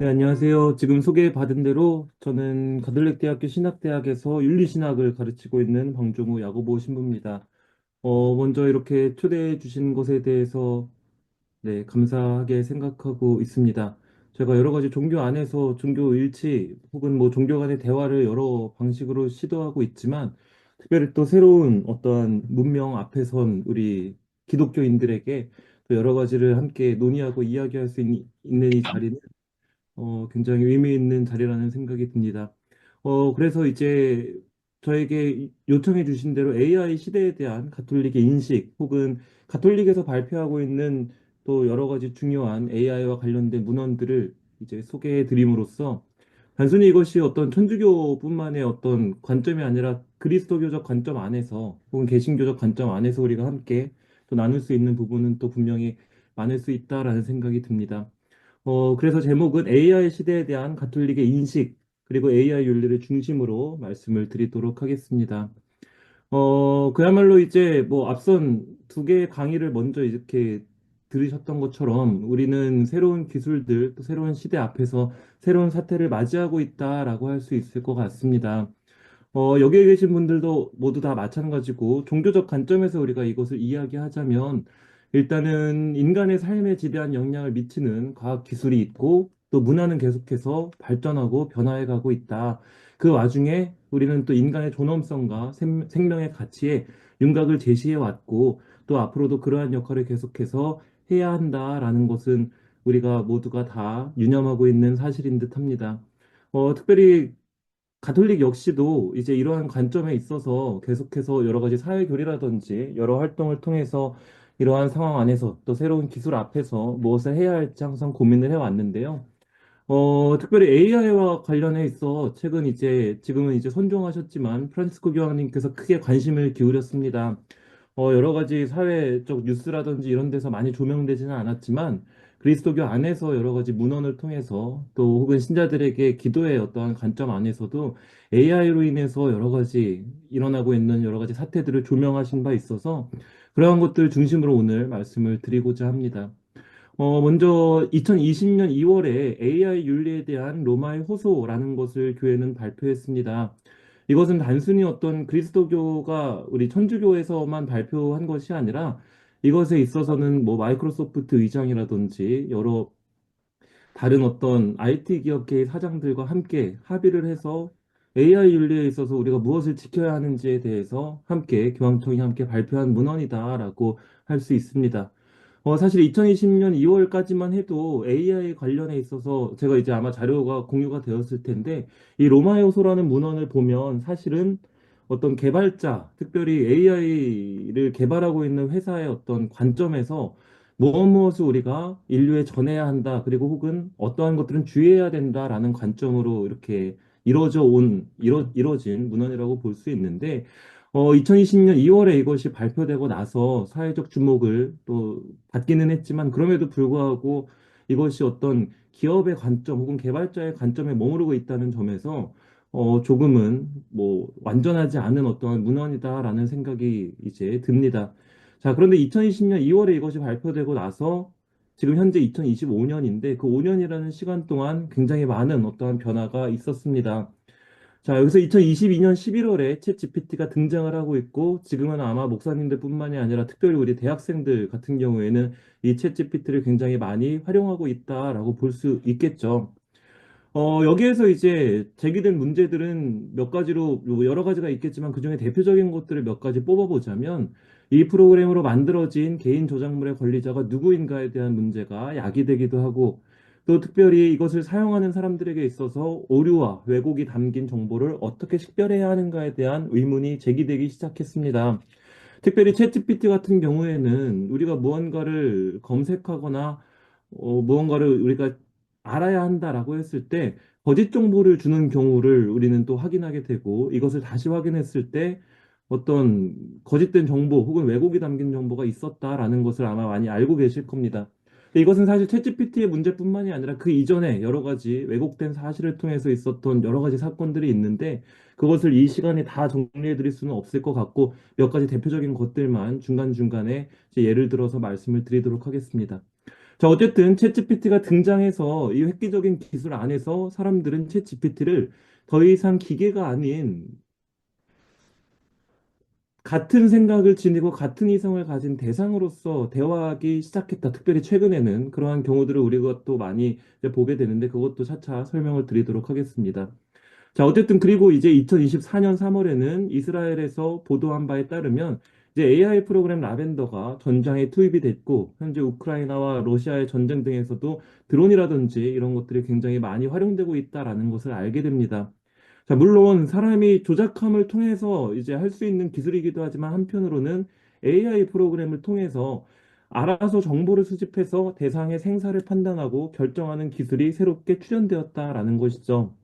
안녕하세요. 지금 소개받은 대로 저는 가톨릭대학교 신학대학에서 윤리신학을 가르치고 있는 방종우 야고보 신부입니다. 먼저 이렇게 초대해 주신 것에 대해서 네, 감사하게 생각하고 있습니다. 제가 여러 가지 종교 안에서 종교 일치 혹은 뭐 종교 간의 대화를 여러 방식으로 시도하고 있지만 특별히 또 새로운 어떠한 문명 앞에 선 우리 기독교인들에게 또 여러 가지를 함께 논의하고 이야기할 수 있는 이 자리는 굉장히 의미 있는 자리라는 생각이 듭니다. 그래서 이제 저에게 요청해 주신 대로 AI 시대에 대한 가톨릭의 인식 혹은 가톨릭에서 발표하고 있는 또 여러 가지 중요한 AI와 관련된 문헌들을 이제 소개해 드림으로써 단순히 이것이 어떤 천주교뿐만의 어떤 관점이 아니라 그리스도교적 관점 안에서 혹은 개신교적 관점 안에서 우리가 함께 또 나눌 수 있는 부분은 또 분명히 많을 수 있다라는 생각이 듭니다. 그래서 제목은 AI 시대에 대한 가톨릭의 인식, 그리고 AI 윤리를 중심으로 말씀을 드리도록 하겠습니다. 그야말로 이제 뭐 앞선 두 개의 강의를 먼저 이렇게 들으셨던 것처럼 우리는 새로운 기술들, 또 새로운 시대 앞에서 새로운 사태를 맞이하고 있다라고 할 수 있을 것 같습니다. 여기에 계신 분들도 모두 다 마찬가지고 종교적 관점에서 우리가 이것을 이야기하자면 일단은 인간의 삶에 지대한 영향을 미치는 과학 기술이 있고 또 문화는 계속해서 발전하고 변화해 가고 있다. 그 와중에 우리는 또 인간의 존엄성과 생명의 가치에 윤곽을 제시해 왔고 또 앞으로도 그러한 역할을 계속해서 해야 한다라는 것은 우리가 모두가 다 유념하고 있는 사실인 듯 합니다. 특별히 가톨릭 역시도 이제 이러한 관점에 있어서 계속해서 여러 가지 사회교리라든지 여러 활동을 통해서 이러한 상황 안에서 또 새로운 기술 앞에서 무엇을 해야 할지 항상 고민을 해왔는데요. 특별히 AI와 관련해 있어 최근 이제 지금은 이제 선종하셨지만 프란치스코 교황님께서 크게 관심을 기울였습니다. 여러 가지 사회적 뉴스라든지 이런 데서 많이 조명되지는 않았지만 그리스도교 안에서 여러 가지 문헌을 통해서 또 혹은 신자들에게 기도의 어떠한 관점 안에서도 AI로 인해서 여러 가지 일어나고 있는 여러 가지 사태들을 조명하신 바 있어서 그러한 것들 중심으로 오늘 말씀을 드리고자 합니다. 먼저 2020년 2월에 AI 윤리에 대한 로마의 호소라는 것을 교회는 발표했습니다. 이것은 단순히 어떤 그리스도교가 우리 천주교에서만 발표한 것이 아니라 이것에 있어서는 뭐 마이크로소프트 의장이라든지 여러 다른 어떤 IT 기업계의 사장들과 함께 합의를 해서 AI 윤리에 있어서 우리가 무엇을 지켜야 하는지에 대해서 함께 교황청이 함께 발표한 문헌이다라고 할 수 있습니다. 사실 2020년 2월까지만 해도 AI 관련해 있어서 제가 이제 아마 자료가 공유가 되었을 텐데 이 로마의 호소라는 문헌을 보면 사실은 어떤 개발자, 특별히 AI를 개발하고 있는 회사의 어떤 관점에서 무엇을 우리가 인류에 전해야 한다, 그리고 혹은 어떠한 것들은 주의해야 된다라는 관점으로 이렇게 이뤄진 문헌이라고 볼 수 있는데 2020년 2월에 이것이 발표되고 나서 사회적 주목을 또 받기는 했지만 그럼에도 불구하고 이것이 어떤 기업의 관점 혹은 개발자의 관점에 머무르고 있다는 점에서 조금은 뭐 완전하지 않은 어떠한 문헌이다라는 생각이 이제 듭니다. 자, 그런데 2020년 2월에 이것이 발표되고 나서 지금 현재 2025년인데 그 5년이라는 시간 동안 굉장히 많은 어떠한 변화가 있었습니다. 자, 여기서 2022년 11월에 챗 GPT가 등장을 하고 있고, 지금은 아마 목사님들뿐만이 아니라 특별히 우리 대학생들 같은 경우에는 이 챗 GPT를 굉장히 많이 활용하고 있다라고 볼 수 있겠죠. 여기에서 이제 제기된 문제들은 몇 가지로, 뭐 여러 가지가 있겠지만 그중에 대표적인 것들을 몇 가지 뽑아보자면, 이 프로그램으로 만들어진 개인 저작물의 권리자가 누구인가에 대한 문제가 야기되기도 하고, 또 특별히 이것을 사용하는 사람들에게 있어서 오류와 왜곡이 담긴 정보를 어떻게 식별해야 하는가에 대한 의문이 제기되기 시작했습니다. 특별히 챗GPT 같은 경우에는 우리가 무언가를 검색하거나 무언가를 우리가 알아야 한다라고 했을 때 거짓 정보를 주는 경우를 우리는 또 확인하게 되고 이것을 다시 확인했을 때 어떤 거짓된 정보 혹은 왜곡이 담긴 정보가 있었다라는 것을 아마 많이 알고 계실 겁니다. 이것은 사실 챗GPT의 문제뿐만이 아니라 그 이전에 여러 가지 왜곡된 사실을 통해서 있었던 여러 가지 사건들이 있는데 그것을 이 시간에 다 정리해 드릴 수는 없을 것 같고 몇 가지 대표적인 것들만 중간중간에 이제 예를 들어서 말씀을 드리도록 하겠습니다. 자, 어쨌든 챗GPT가 등장해서 이 획기적인 기술 안에서 사람들은 챗GPT를 더 이상 기계가 아닌 같은 생각을 지니고 같은 이성을 가진 대상으로서 대화하기 시작했다. 특별히 최근에는 그러한 경우들을 우리가 또 많이 이제 보게 되는데 그것도 차차 설명을 드리도록 하겠습니다. 자, 어쨌든 그리고 이제 2024년 3월에는 이스라엘에서 보도한 바에 따르면 이제 AI 프로그램 라벤더가 전장에 투입이 됐고 현재 우크라이나와 러시아의 전쟁 등에서도 드론이라든지 이런 것들이 굉장히 많이 활용되고 있다라는 것을 알게 됩니다. 자, 물론 사람이 조작함을 통해서 이제 할 수 있는 기술이기도 하지만 한편으로는 AI 프로그램을 통해서 알아서 정보를 수집해서 대상의 생사를 판단하고 결정하는 기술이 새롭게 출현되었다라는 것이죠.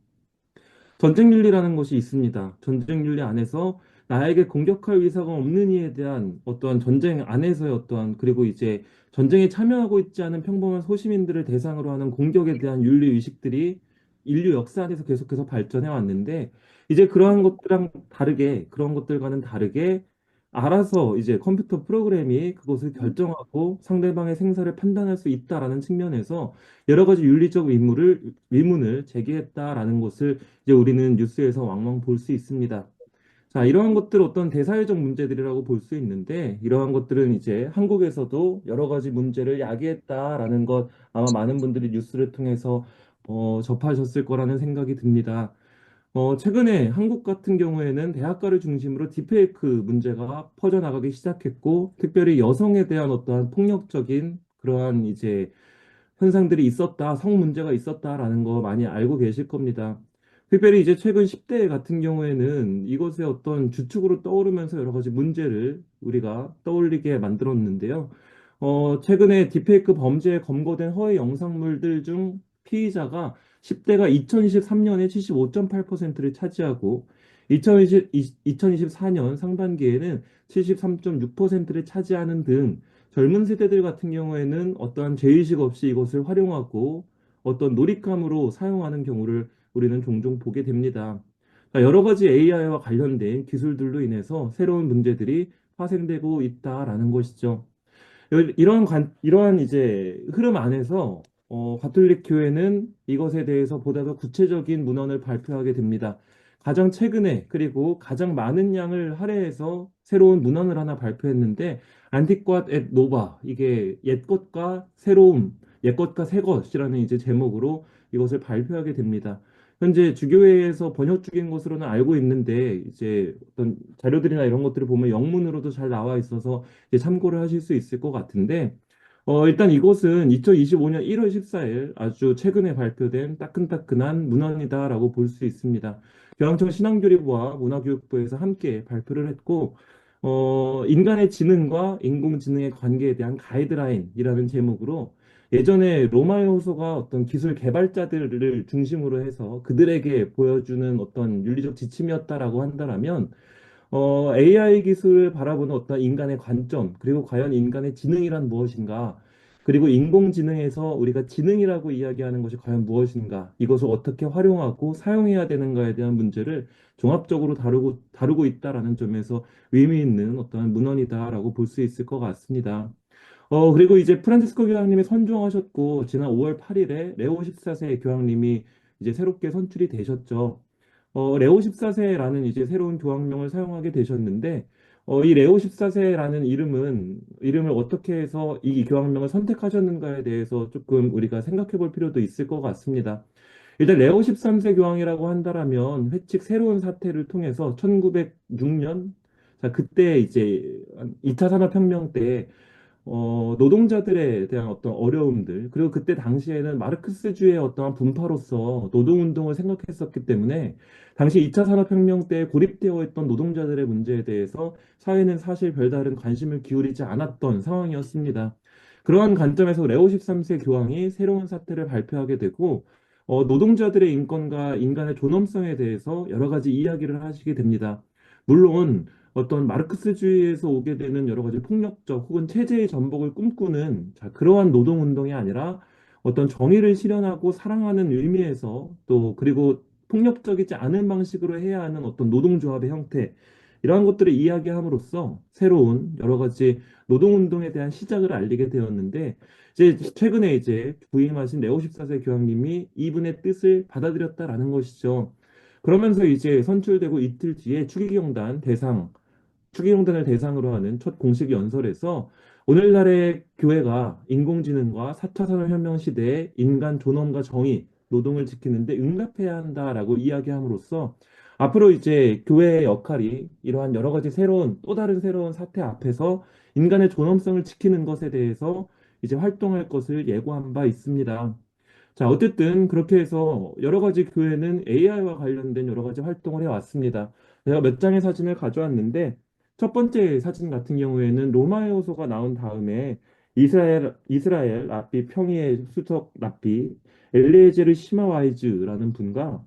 전쟁 윤리라는 것이 있습니다. 전쟁 윤리 안에서 나에게 공격할 의사가 없는 이에 대한 어떠한 전쟁 안에서의 어떠한 그리고 이제 전쟁에 참여하고 있지 않은 평범한 소시민들을 대상으로 하는 공격에 대한 윤리 의식들이 인류 역사 안에서 계속해서 발전해 왔는데 이제 그러한 것들랑 다르게 그런 것들과는 다르게 알아서 이제 컴퓨터 프로그램이 그것을 결정하고 상대방의 생사를 판단할 수 있다라는 측면에서 여러 가지 윤리적 의문을 제기했다라는 것을 이제 우리는 뉴스에서 왕왕 볼 수 있습니다. 자, 이러한 것들 어떤 대사회적 문제들이라고 볼 수 있는데, 이러한 것들은 이제 한국에서도 여러 가지 문제를 야기했다라는 것 아마 많은 분들이 뉴스를 통해서 접하셨을 거라는 생각이 듭니다. 최근에 한국 같은 경우에는 대학가를 중심으로 디페이크 문제가 퍼져나가기 시작했고, 특별히 여성에 대한 어떠한 폭력적인 그러한 이제 현상들이 있었다, 성 문제가 있었다라는 거 많이 알고 계실 겁니다. 특별히 이제 최근 10대 같은 경우에는 이것의 어떤 주축으로 떠오르면서 여러 가지 문제를 우리가 떠올리게 만들었는데요. 최근에 디페이크 범죄에 검거된 허위 영상물들 중 피의자가 10대가 2023년에 75.8%를 차지하고 2024년 상반기에는 73.6%를 차지하는 등 젊은 세대들 같은 경우에는 어떠한 죄의식 없이 이것을 활용하고 어떤 놀잇감으로 사용하는 경우를 우리는 종종 보게 됩니다. 여러 가지 AI와 관련된 기술들로 인해서 새로운 문제들이 파생되고 있다라는 것이죠. 이러한 이제 흐름 안에서 가톨릭 교회는 이것에 대해서 보다 더 구체적인 문헌을 발표하게 됩니다. 가장 최근에 그리고 가장 많은 양을 할애해서 새로운 문헌을 하나 발표했는데 안티quat et nova 이게 옛것과 새로움, 옛것과 새것이라는 이제 제목으로 이것을 발표하게 됩니다. 현재 주교회에서 번역 중인 것으로는 알고 있는데 이제 어떤 자료들이나 이런 것들을 보면 영문으로도 잘 나와 있어서 이제 참고를 하실 수 있을 것 같은데, 일단 이것은 2025년 1월 14일 아주 최근에 발표된 따끈따끈한 문헌이다라고 볼 수 있습니다. 교황청 신앙교리부와 문화교육부에서 함께 발표를 했고, 인간의 지능과 인공지능의 관계에 대한 가이드라인이라는 제목으로 예전에 로마의 호소가 어떤 기술 개발자들을 중심으로 해서 그들에게 보여주는 어떤 윤리적 지침이었다라고 한다면 AI 기술을 바라보는 어떤 인간의 관점, 그리고 과연 인간의 지능이란 무엇인가, 그리고 인공지능에서 우리가 지능이라고 이야기하는 것이 과연 무엇인가, 이것을 어떻게 활용하고 사용해야 되는가에 대한 문제를 종합적으로 다루고 있다라는 점에서 의미 있는 어떤 문헌이다라고 볼 수 있을 것 같습니다. 그리고 이제 프란치스코 교황님이 선종하셨고, 지난 5월 8일에 레오 14세 교황님이 이제 새롭게 선출이 되셨죠. 레오 14세라는 이제 새로운 교황명을 사용하게 되셨는데, 이 레오 14세라는 이름을 어떻게 해서 이 교황명을 선택하셨는가에 대해서 조금 우리가 생각해 볼 필요도 있을 것 같습니다. 일단 레오 13세 교황이라고 한다라면 회칙 새로운 사태를 통해서 1906년, 자, 그때 이제 2차 산업혁명 때 노동자들에 대한 어떤 어려움들, 그리고 그때 당시에는 마르크스주의 어떠한 분파로서 노동운동을 생각했었기 때문에, 당시 2차 산업혁명 때 고립되어 있던 노동자들의 문제에 대해서 사회는 사실 별다른 관심을 기울이지 않았던 상황이었습니다. 그러한 관점에서 레오 13세 교황이 새로운 사태를 발표하게 되고, 노동자들의 인권과 인간의 존엄성에 대해서 여러 가지 이야기를 하시게 됩니다. 물론, 어떤 마르크스주의에서 오게 되는 여러 가지 폭력적 혹은 체제의 전복을 꿈꾸는 자, 그러한 노동운동이 아니라 어떤 정의를 실현하고 사랑하는 의미에서 또 그리고 폭력적이지 않은 방식으로 해야 하는 어떤 노동조합의 형태 이러한 것들을 이야기함으로써 새로운 여러 가지 노동운동에 대한 시작을 알리게 되었는데 이제 최근에 이제 부임하신 레오 14세 교황님이 이분의 뜻을 받아들였다라는 것이죠. 그러면서 이제 선출되고 이틀 뒤에 추기경단을 대상으로 하는 첫 공식 연설에서 오늘날의 교회가 인공지능과 4차 산업혁명 시대에 인간 존엄과 정의, 노동을 지키는데 응답해야 한다라고 이야기함으로써 앞으로 이제 교회의 역할이 이러한 여러 가지 또 다른 새로운 사태 앞에서 인간의 존엄성을 지키는 것에 대해서 이제 활동할 것을 예고한 바 있습니다. 자, 어쨌든 그렇게 해서 여러 가지 교회는 AI와 관련된 여러 가지 활동을 해왔습니다. 제가 몇 장의 사진을 가져왔는데 첫 번째 사진 같은 경우에는 로마의 호소가 나온 다음에 이스라엘 랍비 평의의 수석 랍비 엘리에제르 시마와이즈라는 분과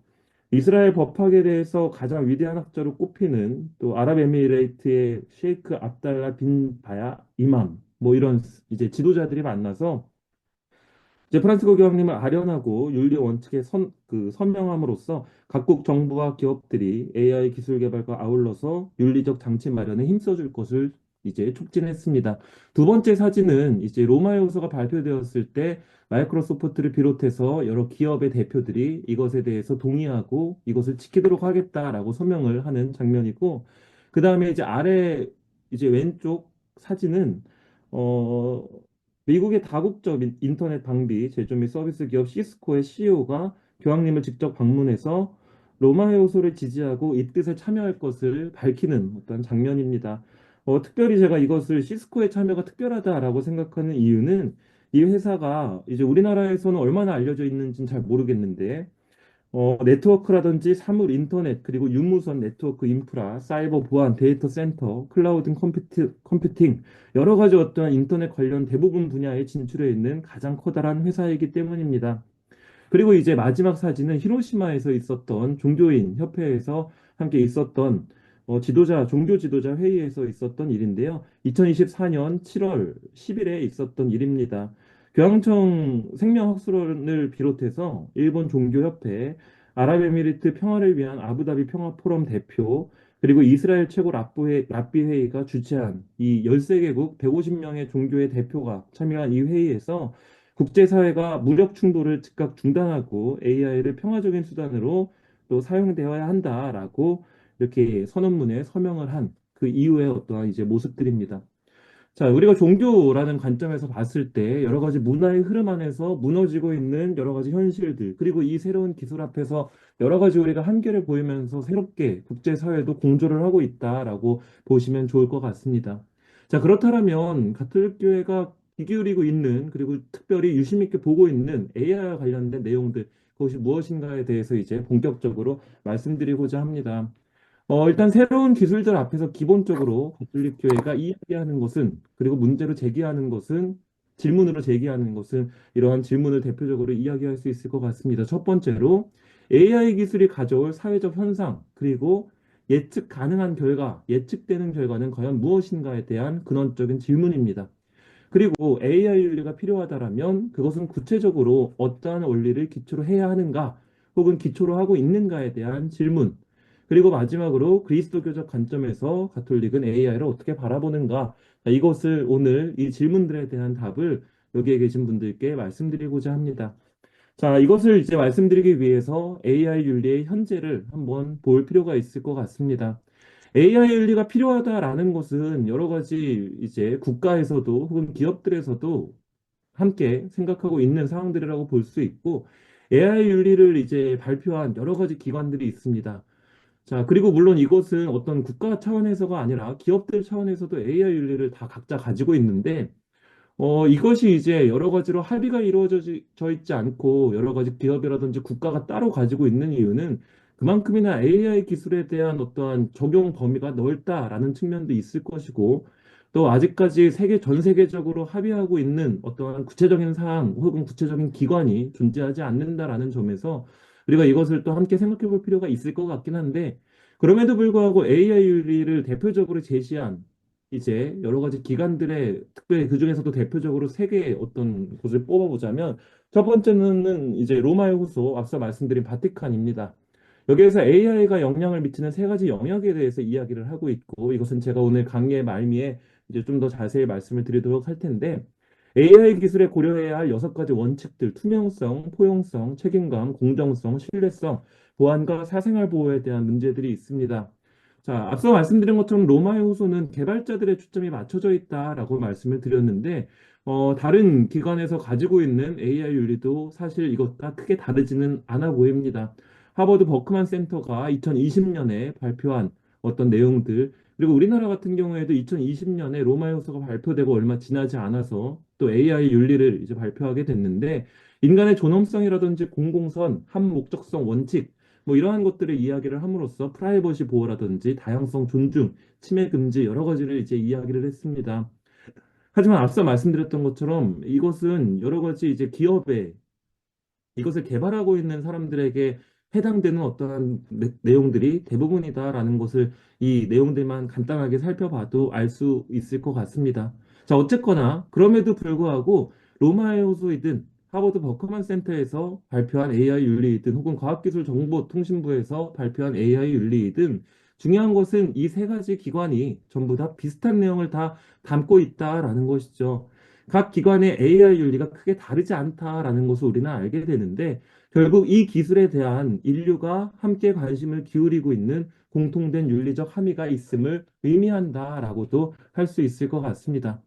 이스라엘 법학에 대해서 가장 위대한 학자로 꼽히는 또 아랍에미레이트의 셰이크 압달라 빈 바야 이맘 뭐 이런 이제 지도자들이 만나서 이제 프란치스코 교황님을 아련하고 윤리 원칙에 선명함으로써 각국 정부와 기업들이 AI 기술 개발과 아울러서 윤리적 장치 마련에 힘써줄 것을 이제 촉진했습니다. 두 번째 사진은 이제 로마 요서가 발표되었을 때 마이크로소프트를 비롯해서 여러 기업의 대표들이 이것에 대해서 동의하고 이것을 지키도록 하겠다라고 서명을 하는 장면이고, 그 다음에 이제 아래 이제 왼쪽 사진은 어, 미국의 다국적 인터넷 방비 제조 및 서비스 기업 시스코의 CEO가 교황님을 직접 방문해서 로마 요소를 지지하고 이 뜻에 참여할 것을 밝히는 어떤 장면입니다. 특별히 제가 이것을 시스코의 참여가 특별하다라고 생각하는 이유는 이 회사가 이제 우리나라에서는 얼마나 알려져 있는지는 잘 모르겠는데 네트워크라든지 사물 인터넷, 그리고 유무선 네트워크 인프라, 사이버 보안, 데이터 센터, 클라우드 컴퓨팅, 여러 가지 어떠한 인터넷 관련 대부분 분야에 진출해 있는 가장 커다란 회사이기 때문입니다. 그리고 이제 마지막 사진은 히로시마에서 있었던 종교인 협회에서 함께 있었던 종교 지도자 회의에서 있었던 일인데요. 2024년 7월 10일에 있었던 일입니다. 교황청 생명학술원을 비롯해서 일본 종교협회, 아랍에미리트 평화를 위한 아부다비 평화포럼 대표, 그리고 이스라엘 최고 랍비 회의가 주최한 이 13개국 150명의 종교의 대표가 참여한 이 회의에서 국제사회가 무력 충돌을 즉각 중단하고 AI를 평화적인 수단으로 또 사용되어야 한다라고 이렇게 선언문에 서명을 한 그 이후의 어떠한 이제 모습들입니다. 자, 우리가 종교라는 관점에서 봤을 때 여러 가지 문화의 흐름 안에서 무너지고 있는 여러 가지 현실들, 그리고 이 새로운 기술 앞에서 여러 가지 우리가 한계를 보이면서 새롭게 국제사회도 공조를 하고 있다라고 보시면 좋을 것 같습니다. 자, 그렇다면 가톨릭 교회가 귀 기울이고 있는, 그리고 특별히 유심 있게 보고 있는 AI와 관련된 내용들, 그것이 무엇인가에 대해서 이제 본격적으로 말씀드리고자 합니다. 일단 새로운 기술들 앞에서 기본적으로 가톨릭 교회가 이야기하는 것은, 그리고 질문으로 제기하는 것은 이러한 질문을 대표적으로 이야기할 수 있을 것 같습니다. 첫 번째로 AI 기술이 가져올 사회적 현상, 그리고 예측되는 결과는 과연 무엇인가에 대한 근원적인 질문입니다. 그리고 AI 윤리가 필요하다라면 그것은 구체적으로 어떠한 원리를 기초로 해야 하는가, 혹은 기초로 하고 있는가에 대한 질문. 그리고 마지막으로 그리스도교적 관점에서 가톨릭은 AI를 어떻게 바라보는가. 자, 이것을 오늘 이 질문들에 대한 답을 여기에 계신 분들께 말씀드리고자 합니다. 자, 이것을 이제 말씀드리기 위해서 AI 윤리의 현재를 한번 볼 필요가 있을 것 같습니다. AI 윤리가 필요하다라는 것은 여러 가지 이제 국가에서도 혹은 기업들에서도 함께 생각하고 있는 사항들이라고 볼 수 있고, AI 윤리를 이제 발표한 여러 가지 기관들이 있습니다. 자, 그리고 물론 이것은 어떤 국가 차원에서가 아니라 기업들 차원에서도 AI 윤리를 다 각자 가지고 있는데, 이것이 이제 여러 가지로 합의가 이루어져 있지 않고 여러 가지 기업이라든지 국가가 따로 가지고 있는 이유는 그만큼이나 AI 기술에 대한 어떠한 적용 범위가 넓다라는 측면도 있을 것이고, 또 아직까지 전 세계적으로 합의하고 있는 어떠한 구체적인 사항 혹은 구체적인 기관이 존재하지 않는다라는 점에서 우리가 이것을 또 함께 생각해 볼 필요가 있을 것 같긴 한데, 그럼에도 불구하고 AI 윤리를 대표적으로 제시한 이제 여러 가지 기관들의, 특별히 그 중에서도 대표적으로 세 개의 어떤 곳을 뽑아보자면 첫 번째는 이제 로마의 후소, 앞서 말씀드린 바티칸입니다. 여기에서 AI가 영향을 미치는 세 가지 영역에 대해서 이야기를 하고 있고, 이것은 제가 오늘 강의의 말미에 이제 좀 더 자세히 말씀을 드리도록 할 텐데, AI 기술에 고려해야 할 여섯 가지 원칙들, 투명성, 포용성, 책임감, 공정성, 신뢰성, 보안과 사생활 보호에 대한 문제들이 있습니다. 자, 앞서 말씀드린 것처럼 로마의 호소는 개발자들의 초점이 맞춰져 있다라고 말씀을 드렸는데, 다른 기관에서 가지고 있는 AI 윤리도 사실 이것과 크게 다르지는 않아 보입니다. 하버드 버크만 센터가 2020년에 발표한 어떤 내용들, 그리고 우리나라 같은 경우에도 2020년에 로마의 호소가 발표되고 얼마 지나지 않아서 또 AI 윤리를 이제 발표하게 됐는데, 인간의 존엄성이라든지 공공선, 합목적성 원칙, 뭐 이러한 것들을 이야기를 함으로써 프라이버시 보호라든지 다양성 존중, 침해 금지 여러 가지를 이제 이야기를 했습니다. 하지만 앞서 말씀드렸던 것처럼 이것은 여러 가지 이제 기업의 이것을 개발하고 있는 사람들에게 해당되는 어떠한 내용들이 대부분이다라는 것을 이 내용들만 간단하게 살펴봐도 알 수 있을 것 같습니다. 자, 어쨌거나 그럼에도 불구하고 로마의 호수이든 하버드 버크만 센터에서 발표한 AI 윤리이든 혹은 과학기술정보통신부에서 발표한 AI 윤리이든 중요한 것은 이 세 가지 기관이 전부 다 비슷한 내용을 다 담고 있다라는 것이죠. 각 기관의 AI 윤리가 크게 다르지 않다라는 것을 우리는 알게 되는데 결국 이 기술에 대한 인류가 함께 관심을 기울이고 있는 공통된 윤리적 함의가 있음을 의미한다라고도 할 수 있을 것 같습니다.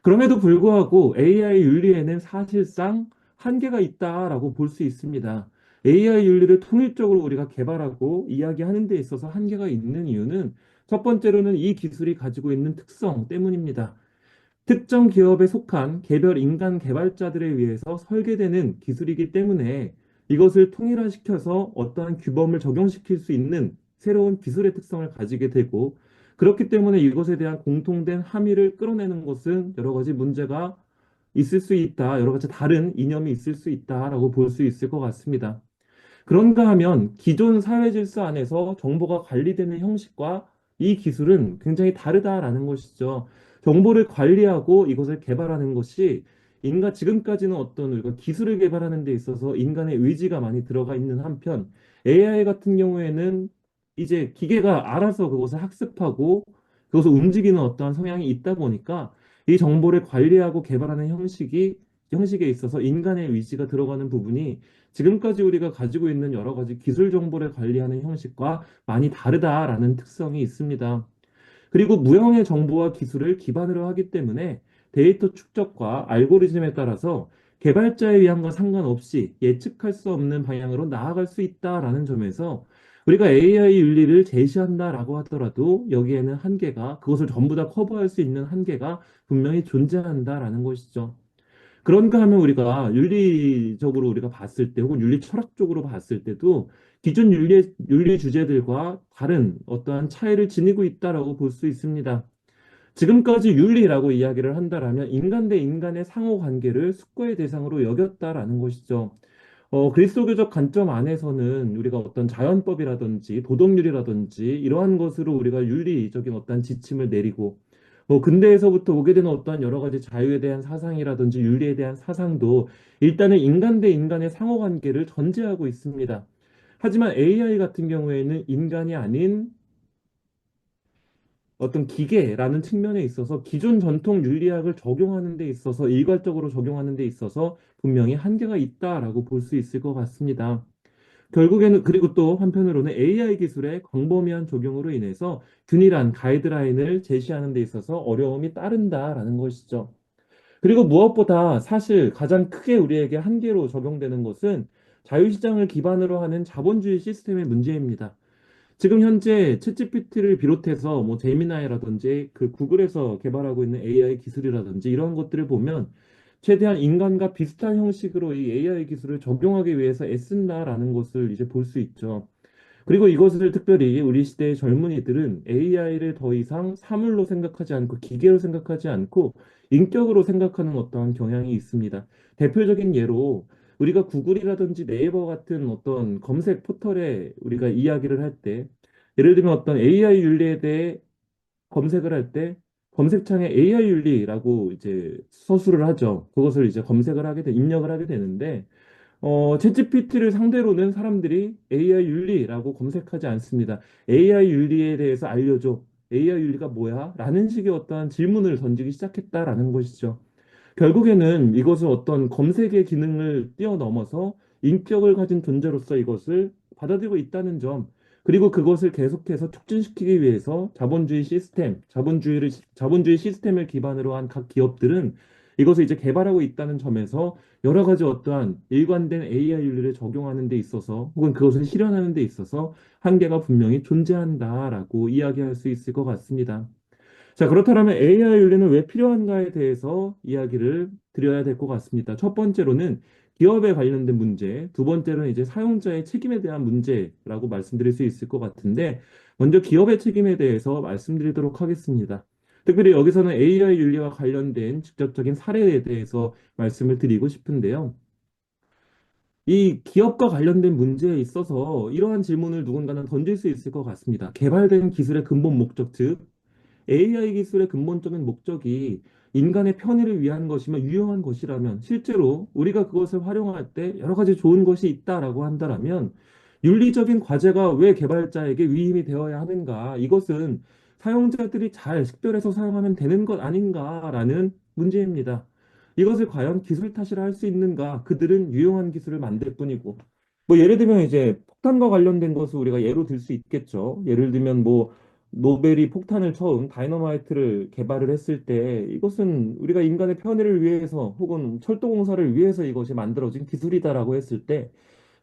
그럼에도 불구하고 AI 윤리에는 사실상 한계가 있다라고 볼 수 있습니다. AI 윤리를 통일적으로 우리가 개발하고 이야기하는 데 있어서 한계가 있는 이유는 첫 번째로는 이 기술이 가지고 있는 특성 때문입니다. 특정 기업에 속한 개별 인간 개발자들에 의해서 설계되는 기술이기 때문에 이것을 통일화시켜서 어떠한 규범을 적용시킬 수 있는 새로운 기술의 특성을 가지게 되고 그렇기 때문에 이것에 대한 공통된 함의를 끌어내는 것은 여러 가지 문제가 있을 수 있다. 여러 가지 다른 이념이 있을 수 있다라고 볼 수 있을 것 같습니다. 그런가 하면 기존 사회 질서 안에서 정보가 관리되는 형식과 이 기술은 굉장히 다르다라는 것이죠. 정보를 관리하고 이것을 개발하는 것이 지금까지는 어떤 우리가 기술을 개발하는 데 있어서 인간의 의지가 많이 들어가 있는 한편 AI 같은 경우에는 이제 기계가 알아서 그것을 학습하고 그것을 움직이는 어떠한 성향이 있다 보니까 이 정보를 관리하고 개발하는 형식에 있어서 인간의 의지가 들어가는 부분이 지금까지 우리가 가지고 있는 여러 가지 기술 정보를 관리하는 형식과 많이 다르다라는 특성이 있습니다. 그리고 무형의 정보와 기술을 기반으로 하기 때문에 데이터 축적과 알고리즘에 따라서 개발자의 위함과 상관없이 예측할 수 없는 방향으로 나아갈 수 있다라는 점에서 우리가 AI 윤리를 제시한다라고 하더라도 여기에는 한계가 그것을 전부 다 커버할 수 있는 한계가 분명히 존재한다라는 것이죠. 그런가 하면 우리가 윤리적으로 우리가 봤을 때 혹은 윤리 철학적으로 봤을 때도 기존 윤리 주제들과 다른 어떠한 차이를 지니고 있다라고 볼 수 있습니다. 지금까지 윤리라고 이야기를 한다라면 인간 대 인간의 상호 관계를 숙고의 대상으로 여겼다라는 것이죠. 그리스도교적 관점 안에서는 우리가 어떤 자연법이라든지 도덕률이라든지 이러한 것으로 우리가 윤리적인 어떤 지침을 내리고 근대에서부터 오게 되는 어떠한 여러 가지 자유에 대한 사상이라든지 윤리에 대한 사상도 일단은 인간 대 인간의 상호 관계를 전제하고 있습니다. 하지만 AI 같은 경우에는 인간이 아닌 어떤 기계라는 측면에 있어서 기존 전통 윤리학을 적용하는 데 있어서 일괄적으로 적용하는 데 있어서 분명히 한계가 있다라고 볼 수 있을 것 같습니다. 결국에는 그리고 또 한편으로는 AI 기술의 광범위한 적용으로 인해서 균일한 가이드라인을 제시하는 데 있어서 어려움이 따른다라는 것이죠. 그리고 무엇보다 사실 가장 크게 우리에게 한계로 적용되는 것은 자유시장을 기반으로 하는 자본주의 시스템의 문제입니다. 지금 현재 챗GPT를 비롯해서 뭐 제미나이라든지 그 구글에서 개발하고 있는 AI 기술이라든지 이런 것들을 보면 최대한 인간과 비슷한 형식으로 이 AI 기술을 적용하기 위해서 애쓴다라는 것을 이제 볼 수 있죠. 그리고 이것을 특별히 우리 시대의 젊은이들은 AI를 더 이상 사물로 생각하지 않고 기계로 생각하지 않고 인격으로 생각하는 어떠한 경향이 있습니다. 대표적인 예로 우리가 구글이라든지 네이버 같은 어떤 검색 포털에 우리가 이야기를 할 때, 예를 들면 어떤 AI 윤리에 대해 검색을 할 때 검색창에 AI 윤리라고 이제 서술을 하죠. 그것을 이제 입력을 하게 되는데 챗GPT를 상대로는 사람들이 AI 윤리라고 검색하지 않습니다. AI 윤리에 대해서 알려줘. AI 윤리가 뭐야? 라는 식의 어떠한 질문을 던지기 시작했다라는 것이죠. 결국에는 이것을 어떤 검색의 기능을 뛰어넘어서 인격을 가진 존재로서 이것을 받아들이고 있다는 점, 그리고 그것을 계속해서 촉진시키기 위해서 자본주의 시스템을 기반으로 한 각 기업들은 이것을 이제 개발하고 있다는 점에서 여러 가지 어떠한 일관된 AI 윤리를 적용하는 데 있어서 혹은 그것을 실현하는 데 있어서 한계가 분명히 존재한다라고 이야기할 수 있을 것 같습니다. 자, 그렇다면 AI 윤리는 왜 필요한가에 대해서 이야기를 드려야 될 것 같습니다. 첫 번째로는 기업에 관련된 문제, 두 번째로는 이제 사용자의 책임에 대한 문제라고 말씀드릴 수 있을 것 같은데, 먼저 기업의 책임에 대해서 말씀드리도록 하겠습니다. 특별히 여기서는 AI 윤리와 관련된 직접적인 사례에 대해서 말씀을 드리고 싶은데요. 이 기업과 관련된 문제에 있어서 이러한 질문을 누군가는 던질 수 있을 것 같습니다. 개발된 기술의 근본 목적, 즉 AI 기술의 근본적인 목적이 인간의 편의를 위한 것이며 유용한 것이라면 실제로 우리가 그것을 활용할 때 여러 가지 좋은 것이 있다라고 한다라면 윤리적인 과제가 왜 개발자에게 위임이 되어야 하는가? 이것은 사용자들이 잘 식별해서 사용하면 되는 것 아닌가라는 문제입니다. 이것을 과연 기술 탓이라 할 수 있는가? 그들은 유용한 기술을 만들 뿐이고. 뭐 예를 들면 이제 폭탄과 관련된 것을 우리가 예로 들 수 있겠죠. 예를 들면 뭐 노벨이 폭탄을 처음 다이너마이트를 개발을 했을 때 이것은 우리가 인간의 편의를 위해서 혹은 철도공사를 위해서 이것이 만들어진 기술이다라고 했을 때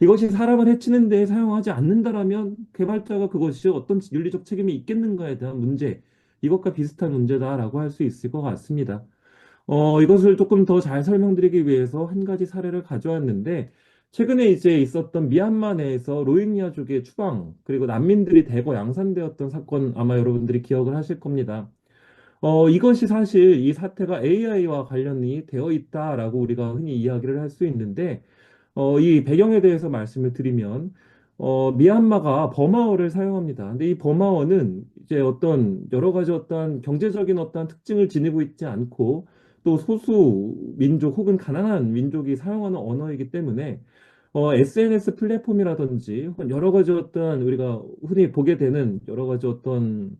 이것이 사람을 해치는 데 사용하지 않는다라면 개발자가 그것이 어떤 윤리적 책임이 있겠는가에 대한 문제, 이것과 비슷한 문제다라고 할 수 있을 것 같습니다. 이것을 조금 더 잘 설명드리기 위해서 한 가지 사례를 가져왔는데, 최근에 이제 있었던 미얀마 내에서 로힝야족의 추방, 그리고 난민들이 대거 양산되었던 사건 아마 여러분들이 기억을 하실 겁니다. 이것이 사실 이 사태가 AI와 관련이 되어 있다라고 우리가 흔히 이야기를 할 수 있는데, 이 배경에 대해서 말씀을 드리면, 미얀마가 버마어를 사용합니다. 근데 이 버마어는 이제 어떤 여러 가지 어떤 경제적인 어떤 특징을 지니고 있지 않고 또 소수 민족 혹은 가난한 민족이 사용하는 언어이기 때문에 SNS 플랫폼이라든지 혹은 여러 가지 어떤 우리가 흔히 보게 되는 여러 가지 어떤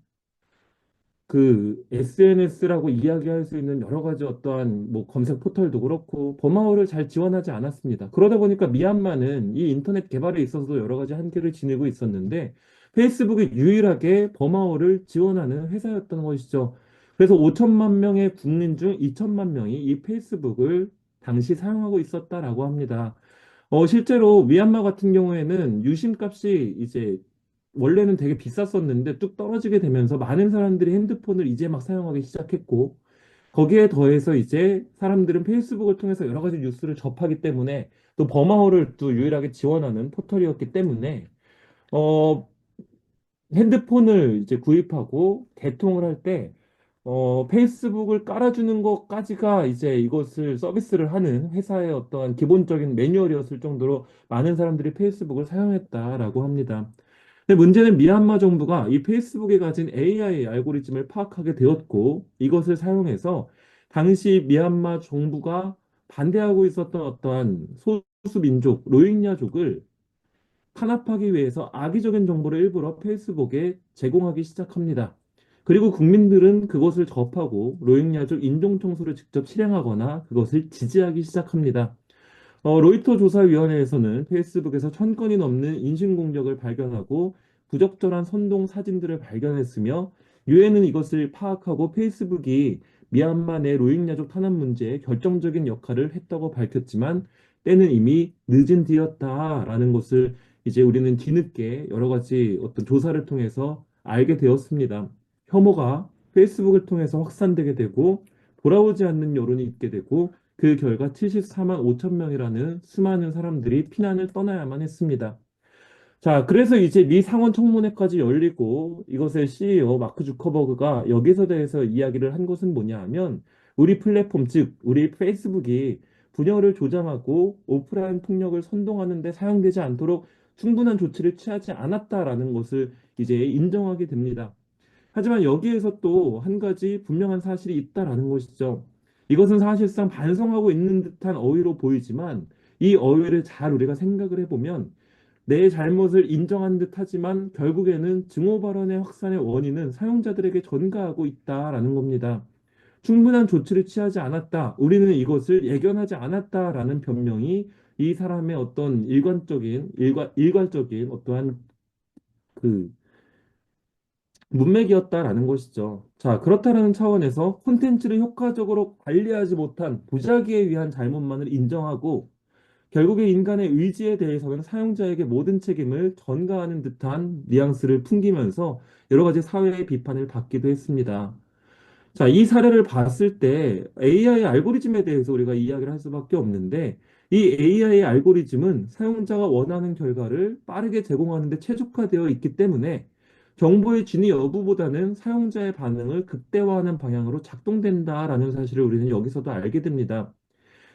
그 SNS라고 이야기할 수 있는 여러 가지 어떠한 뭐 검색 포털도 그렇고 버마어를 잘 지원하지 않았습니다. 그러다 보니까 미얀마는 이 인터넷 개발에 있어서도 여러 가지 한계를 지니고 있었는데 페이스북이 유일하게 버마어를 지원하는 회사였던 것이죠. 그래서 5천만 명의 국민 중 2천만 명이 이 페이스북을 당시 사용하고 있었다라고 합니다. 실제로 미얀마 같은 경우에는 유심값이 이제 원래는 되게 비쌌었는데 뚝 떨어지게 되면서 많은 사람들이 핸드폰을 이제 막 사용하기 시작했고 거기에 더해서 이제 사람들은 페이스북을 통해서 여러 가지 뉴스를 접하기 때문에 또 버마어를 또 유일하게 지원하는 포털이었기 때문에 어, 핸드폰을 이제 구입하고 개통을 할 때, 페이스북을 깔아주는 것까지가 이제 이것을 서비스를 하는 회사의 어떠한 기본적인 매뉴얼이었을 정도로 많은 사람들이 페이스북을 사용했다라고 합니다. 근데 문제는 미얀마 정부가 이 페이스북에 가진 AI 알고리즘을 파악하게 되었고, 이것을 사용해서 당시 미얀마 정부가 반대하고 있었던 어떠한 소수 민족, 로힝야족을 탄압하기 위해서 악의적인 정보를 일부러 페이스북에 제공하기 시작합니다. 그리고 국민들은 그것을 접하고 로힝야족 인종 청소를 직접 실행하거나 그것을 지지하기 시작합니다. 로이터 조사위원회에서는 페이스북에서 1,000건이 넘는 인신공격을 발견하고 부적절한 선동 사진들을 발견했으며 유엔은 이것을 파악하고 페이스북이 미얀마 내 로힝야족 탄압 문제에 결정적인 역할을 했다고 밝혔지만 때는 이미 늦은 뒤였다라는 것을 이제 우리는 뒤늦게 여러 가지 어떤 조사를 통해서 알게 되었습니다. 혐오가 페이스북을 통해서 확산되게 되고 돌아오지 않는 여론이 있게 되고 그 결과 74만 5천 명이라는 수많은 사람들이 피난을 떠나야만 했습니다. 자, 그래서 이제 미 상원 청문회까지 열리고 이것의 CEO 마크 주커버그가 여기서 대해서 이야기를 한 것은 뭐냐 하면 우리 플랫폼, 즉 우리 페이스북이 분열을 조장하고 오프라인 폭력을 선동하는 데 사용되지 않도록 충분한 조치를 취하지 않았다라는 것을 이제 인정하게 됩니다. 하지만 여기에서 또 한 가지 분명한 사실이 있다라는 것이죠. 이것은 사실상 반성하고 있는 듯한 어휘로 보이지만 이 어휘를 잘 우리가 생각을 해보면 내 잘못을 인정한 듯 하지만 결국에는 증오 발언의 확산의 원인은 사용자들에게 전가하고 있다라는 겁니다. 충분한 조치를 취하지 않았다. 우리는 이것을 예견하지 않았다라는 변명이 이 사람의 어떤 일괄적인 어떠한 그 문맥이었다라는 것이죠. 자, 그렇다는 차원에서 콘텐츠를 효과적으로 관리하지 못한 보자기에 의한 잘못만을 인정하고 결국에 인간의 의지에 대해서는 사용자에게 모든 책임을 전가하는 듯한 뉘앙스를 풍기면서 여러 가지 사회의 비판을 받기도 했습니다. 자, 이 사례를 봤을 때 AI 알고리즘에 대해서 우리가 이야기를 할 수밖에 없는데 이 AI 알고리즘은 사용자가 원하는 결과를 빠르게 제공하는 데 최적화되어 있기 때문에 정보의 진위 여부보다는 사용자의 반응을 극대화하는 방향으로 작동된다라는 사실을 우리는 여기서도 알게 됩니다.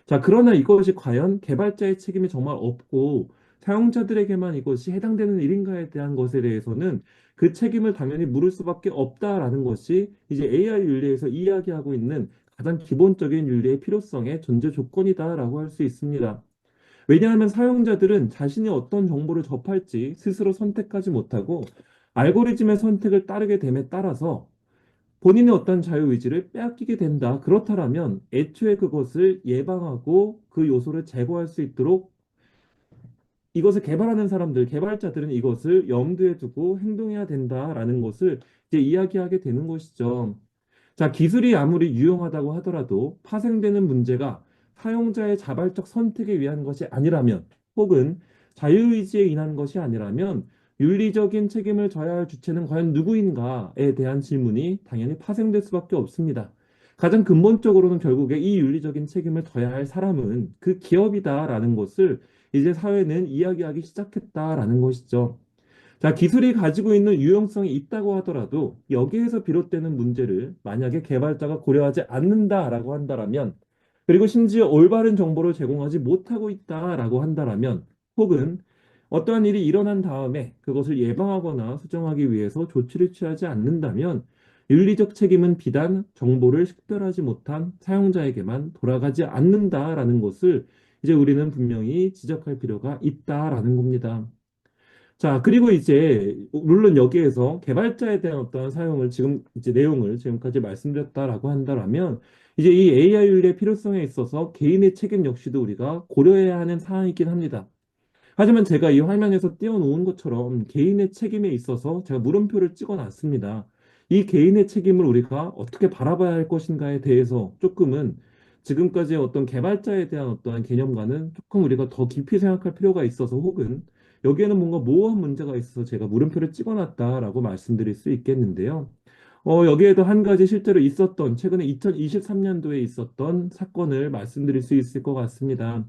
자, 그러나 이것이 과연 개발자의 책임이 정말 없고 사용자들에게만 이것이 해당되는 일인가에 대한 것에 대해서는 그 책임을 당연히 물을 수밖에 없다라는 것이 이제 AI 윤리에서 이야기하고 있는 가장 기본적인 윤리의 필요성의 전제 조건이다라고 할 수 있습니다. 왜냐하면 사용자들은 자신이 어떤 정보를 접할지 스스로 선택하지 못하고 알고리즘의 선택을 따르게 됨에 따라서 본인의 어떤 자유의지를 빼앗기게 된다. 그렇다면 애초에 그것을 예방하고 그 요소를 제거할 수 있도록 이것을 개발하는 사람들, 개발자들은 이것을 염두에 두고 행동해야 된다라는 것을 이제 이야기하게 되는 것이죠. 자, 기술이 아무리 유용하다고 하더라도 파생되는 문제가 사용자의 자발적 선택에 위한 것이 아니라면, 혹은 자유의지에 인한 것이 아니라면, 윤리적인 책임을 져야 할 주체는 과연 누구인가에 대한 질문이 당연히 파생될 수밖에 없습니다. 가장 근본적으로는 결국에 이 윤리적인 책임을 져야 할 사람은 그 기업이다라는 것을 이제 사회는 이야기하기 시작했다라는 것이죠. 자, 기술이 가지고 있는 유용성이 있다고 하더라도 여기에서 비롯되는 문제를 만약에 개발자가 고려하지 않는다라고 한다라면, 그리고 심지어 올바른 정보를 제공하지 못하고 있다라고 한다라면, 혹은 어떠한 일이 일어난 다음에 그것을 예방하거나 수정하기 위해서 조치를 취하지 않는다면 윤리적 책임은 비단 정보를 식별하지 못한 사용자에게만 돌아가지 않는다라는 것을 이제 우리는 분명히 지적할 필요가 있다라는 겁니다. 자, 그리고 이제 물론 여기에서 개발자에 대한 어떤 사용을 지금 이제 내용을 지금까지 말씀드렸다라고 한다라면 이제 이 AI 윤리의 필요성에 있어서 개인의 책임 역시도 우리가 고려해야 하는 사항이긴 합니다. 하지만 제가 이 화면에서 띄워놓은 것처럼 개인의 책임에 있어서 제가 물음표를 찍어놨습니다. 이 개인의 책임을 우리가 어떻게 바라봐야 할 것인가에 대해서 조금은 지금까지의 어떤 개발자에 대한 어떠한 개념과는 조금 우리가 더 깊이 생각할 필요가 있어서, 혹은 여기에는 뭔가 모호한 문제가 있어서 제가 물음표를 찍어놨다라고 말씀드릴 수 있겠는데요. 여기에도 한 가지 실제로 있었던 최근에 2023년도에 있었던 사건을 말씀드릴 수 있을 것 같습니다.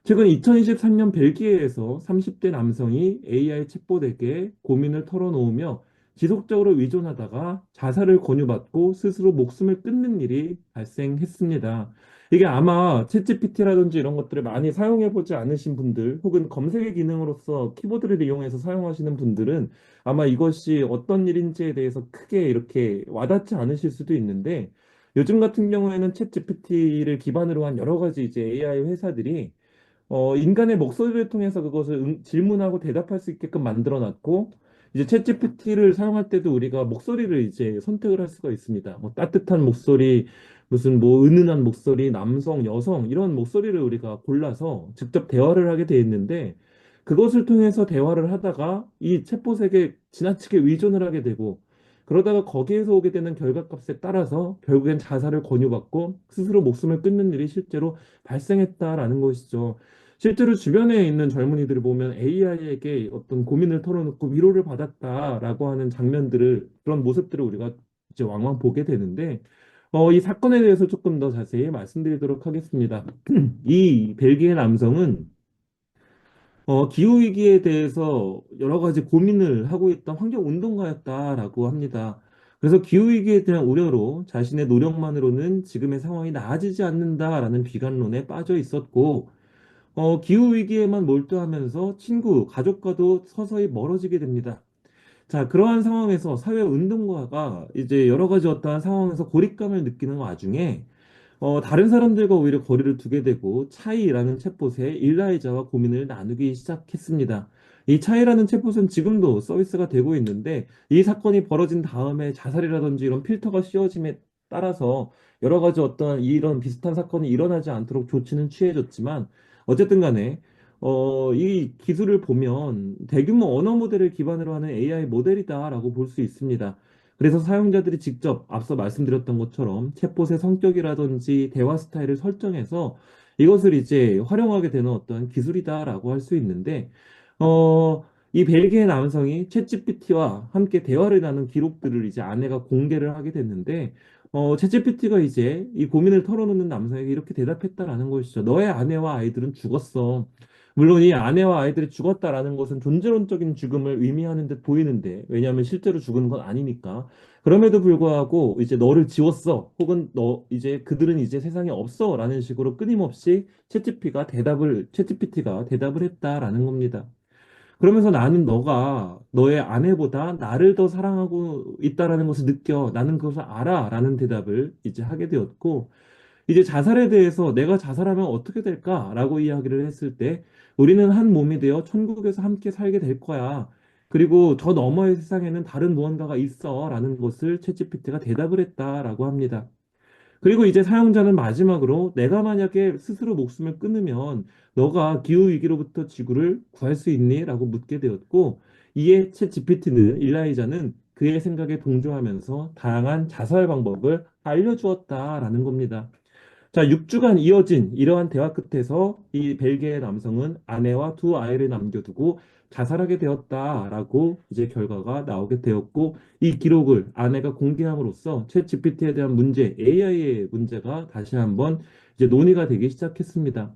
최근 2023년 벨기에에서 30대 남성이 AI 챗봇에게 고민을 털어놓으며 지속적으로 의존하다가 자살을 권유받고 스스로 목숨을 끊는 일이 발생했습니다. 이게 아마 챗GPT라든지 이런 것들을 많이 사용해보지 않으신 분들, 혹은 검색의 기능으로서 키보드를 이용해서 사용하시는 분들은 아마 이것이 어떤 일인지에 대해서 크게 이렇게 와닿지 않으실 수도 있는데, 요즘 같은 경우에는 챗GPT를 기반으로 한 여러 가지 이제 AI 회사들이 인간의 목소리를 통해서 그것을 질문하고 대답할 수 있게끔 만들어 놨고, 이제 챗GPT를 사용할 때도 우리가 목소리를 이제 선택을 할 수가 있습니다. 뭐 따뜻한 목소리, 무슨 뭐 은은한 목소리, 남성, 여성, 이런 목소리를 우리가 골라서 직접 대화를 하게 돼 있는데, 그것을 통해서 대화를 하다가 이 챗봇에게 지나치게 의존을 하게 되고, 그러다가 거기에서 오게 되는 결과값에 따라서 결국엔 자살을 권유받고 스스로 목숨을 끊는 일이 실제로 발생했다라는 것이죠. 실제로 주변에 있는 젊은이들을 보면 AI에게 어떤 고민을 털어놓고 위로를 받았다라고 하는 장면들을, 그런 모습들을 우리가 이제 왕왕 보게 되는데, 이 사건에 대해서 조금 더 자세히 말씀드리도록 하겠습니다. 이 벨기에 남성은 기후위기에 대해서 여러 가지 고민을 하고 있던 환경운동가였다라고 합니다. 그래서 기후위기에 대한 우려로 자신의 노력만으로는 지금의 상황이 나아지지 않는다라는 비관론에 빠져 있었고, 기후 위기에만 몰두하면서 친구, 가족과도 서서히 멀어지게 됩니다. 자, 그러한 상황에서 사회 운동가가 이제 여러 가지 어떠한 상황에서 고립감을 느끼는 와중에 다른 사람들과 오히려 거리를 두게 되고 차이라는 챗봇에 일라이자와 고민을 나누기 시작했습니다. 이 차이라는 챗봇은 지금도 서비스가 되고 있는데 이 사건이 벌어진 다음에 자살이라든지 이런 필터가 씌워짐에 따라서 여러 가지 어떤 이런 비슷한 사건이 일어나지 않도록 조치는 취해졌지만 어쨌든 간에 이 기술을 보면 대규모 언어 모델을 기반으로 하는 AI 모델이다라고 볼 수 있습니다. 그래서 사용자들이 직접 앞서 말씀드렸던 것처럼 챗봇의 성격이라든지 대화 스타일을 설정해서 이것을 이제 활용하게 되는 어떤 기술이다라고 할 수 있는데, 이 벨기에 남성이 챗GPT와 함께 대화를 나눈 기록들을 이제 아내가 공개를 하게 됐는데, 챗GPT가 이제 이 고민을 털어놓는 남성에게 이렇게 대답했다라는 것이죠. 너의 아내와 아이들은 죽었어. 물론 이 아내와 아이들이 죽었다라는 것은 존재론적인 죽음을 의미하는 듯 보이는데, 왜냐하면 실제로 죽은 건 아니니까. 그럼에도 불구하고 이제 너를 지웠어. 혹은 너 이제 그들은 이제 세상에 없어라는 식으로 끊임없이 챗GPT가 대답을 했다라는 겁니다. 그러면서 나는 너가 너의 아내보다 나를 더 사랑하고 있다라는 것을 느껴. 나는 그것을 알아라는 대답을 이제 하게 되었고 이제 자살에 대해서 내가 자살하면 어떻게 될까라고 이야기를 했을 때 우리는 한 몸이 되어 천국에서 함께 살게 될 거야. 그리고 저 너머의 세상에는 다른 무언가가 있어라는 것을 챗GPT가 대답을 했다라고 합니다. 그리고 이제 사용자는 마지막으로 내가 만약에 스스로 목숨을 끊으면 너가 기후위기로부터 지구를 구할 수 있니? 라고 묻게 되었고 이에 챗 GPT는 일라이자는 그의 생각에 동조하면서 다양한 자살 방법을 알려주었다라는 겁니다. 자, 6주간 이어진 이러한 대화 끝에서 이 벨기에 남성은 아내와 두 아이를 남겨두고 자살하게 되었다라고 이제 결과가 나오게 되었고 이 기록을 아내가 공개함으로써 챗 GPT에 대한 문제, AI의 문제가 다시 한번 이제 논의가 되기 시작했습니다.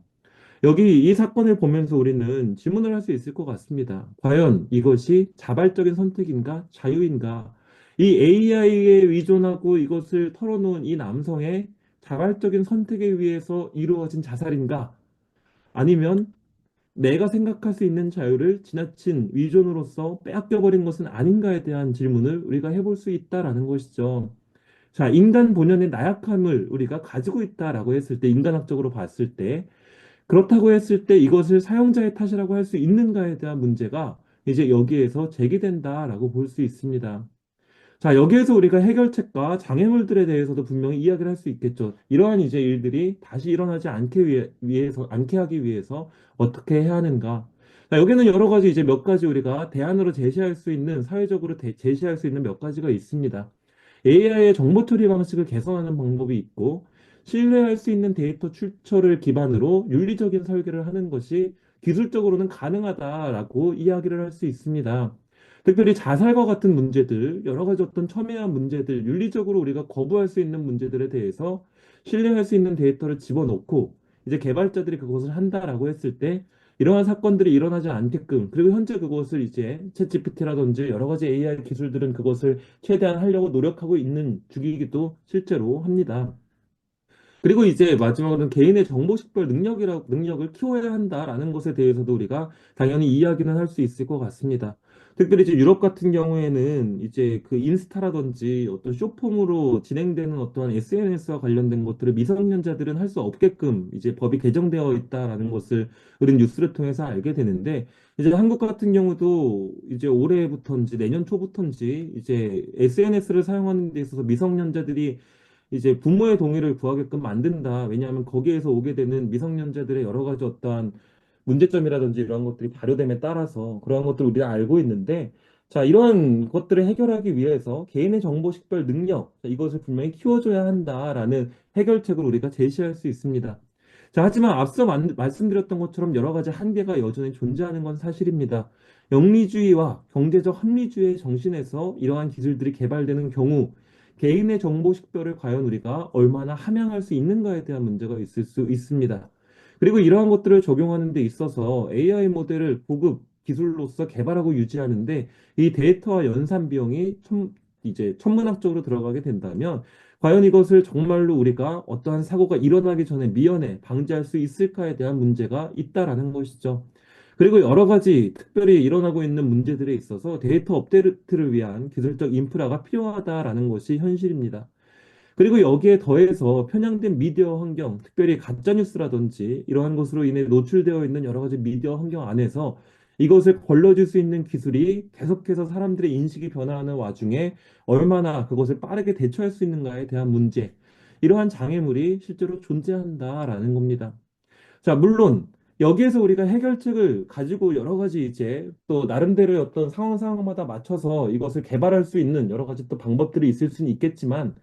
여기 이 사건을 보면서 우리는 질문을 할 수 있을 것 같습니다. 과연 이것이 자발적인 선택인가, 자유인가? 이 AI에 의존하고 이것을 털어놓은 이 남성의 자발적인 선택에 의해서 이루어진 자살인가? 아니면 내가 생각할 수 있는 자유를 지나친 위존으로서 빼앗겨버린 것은 아닌가에 대한 질문을 우리가 해볼 수 있다라는 것이죠. 자, 인간 본연의 나약함을 우리가 가지고 있다라고 했을 때, 인간학적으로 봤을 때, 그렇다고 했을 때 이것을 사용자의 탓이라고 할 수 있는가에 대한 문제가 이제 여기에서 제기된다라고 볼 수 있습니다. 자, 여기에서 우리가 해결책과 장애물들에 대해서도 분명히 이야기를 할 수 있겠죠. 이러한 이제 일들이 다시 일어나지 않게 하기 위해서 어떻게 해야 하는가. 자, 여기는 여러 가지 이제 몇 가지 우리가 대안으로 제시할 수 있는, 사회적으로 제시할 수 있는 몇 가지가 있습니다. AI의 정보 처리 방식을 개선하는 방법이 있고, 신뢰할 수 있는 데이터 출처를 기반으로 윤리적인 설계를 하는 것이 기술적으로는 가능하다라고 이야기를 할 수 있습니다. 특별히 자살과 같은 문제들, 여러 가지 어떤 첨예한 문제들, 윤리적으로 우리가 거부할 수 있는 문제들에 대해서 신뢰할 수 있는 데이터를 집어넣고, 이제 개발자들이 그것을 한다라고 했을 때, 이러한 사건들이 일어나지 않게끔, 그리고 현재 그것을 이제 챗 GPT라든지 여러 가지 AI 기술들은 그것을 최대한 하려고 노력하고 있는 중이기도 실제로 합니다. 그리고 이제 마지막으로는 개인의 정보식별 능력을 키워야 한다라는 것에 대해서도 우리가 당연히 이야기는 할 수 있을 것 같습니다. 특별히 이제 유럽 같은 경우에는 이제 그 인스타라든지 어떤 쇼폼으로 진행되는 어떤 SNS와 관련된 것들을 미성년자들은 할 수 없게끔 이제 법이 개정되어 있다라는 것을 우리는 뉴스를 통해서 알게 되는데 이제 한국 같은 경우도 이제 올해부터인지 내년 초부터인지 이제 SNS를 사용하는 데 있어서 미성년자들이 이제 부모의 동의를 구하게끔 만든다. 왜냐하면 거기에서 오게 되는 미성년자들의 여러 가지 어떠한 문제점이라든지 이런 것들이 발효됨에 따라서 그러한 것들을 우리가 알고 있는데, 자, 이러한 것들을 해결하기 위해서 개인의 정보 식별 능력, 자, 이것을 분명히 키워줘야 한다라는 해결책을 우리가 제시할 수 있습니다. 자, 하지만 앞서 말씀드렸던 것처럼 여러 가지 한계가 여전히 존재하는 건 사실입니다. 영리주의와 경제적 합리주의의 정신에서 이러한 기술들이 개발되는 경우 개인의 정보 식별을 과연 우리가 얼마나 함양할 수 있는가에 대한 문제가 있을 수 있습니다. 그리고 이러한 것들을 적용하는 데 있어서 AI 모델을 고급 기술로서 개발하고 유지하는데 이 데이터와 연산 비용이 이제 천문학적으로 들어가게 된다면 과연 이것을 정말로 우리가 어떠한 사고가 일어나기 전에 미연에 방지할 수 있을까에 대한 문제가 있다라는 것이죠. 그리고 여러 가지 특별히 일어나고 있는 문제들에 있어서 데이터 업데이트를 위한 기술적 인프라가 필요하다라는 것이 현실입니다. 그리고 여기에 더해서 편향된 미디어 환경, 특별히 가짜뉴스라든지 이러한 것으로 인해 노출되어 있는 여러 가지 미디어 환경 안에서 이것을 걸러질 수 있는 기술이 계속해서 사람들의 인식이 변화하는 와중에 얼마나 그것을 빠르게 대처할 수 있는가에 대한 문제, 이러한 장애물이 실제로 존재한다라는 겁니다. 자, 물론 여기에서 우리가 해결책을 가지고 여러 가지 이제 또 나름대로의 어떤 상황마다 맞춰서 이것을 개발할 수 있는 여러 가지 또 방법들이 있을 수는 있겠지만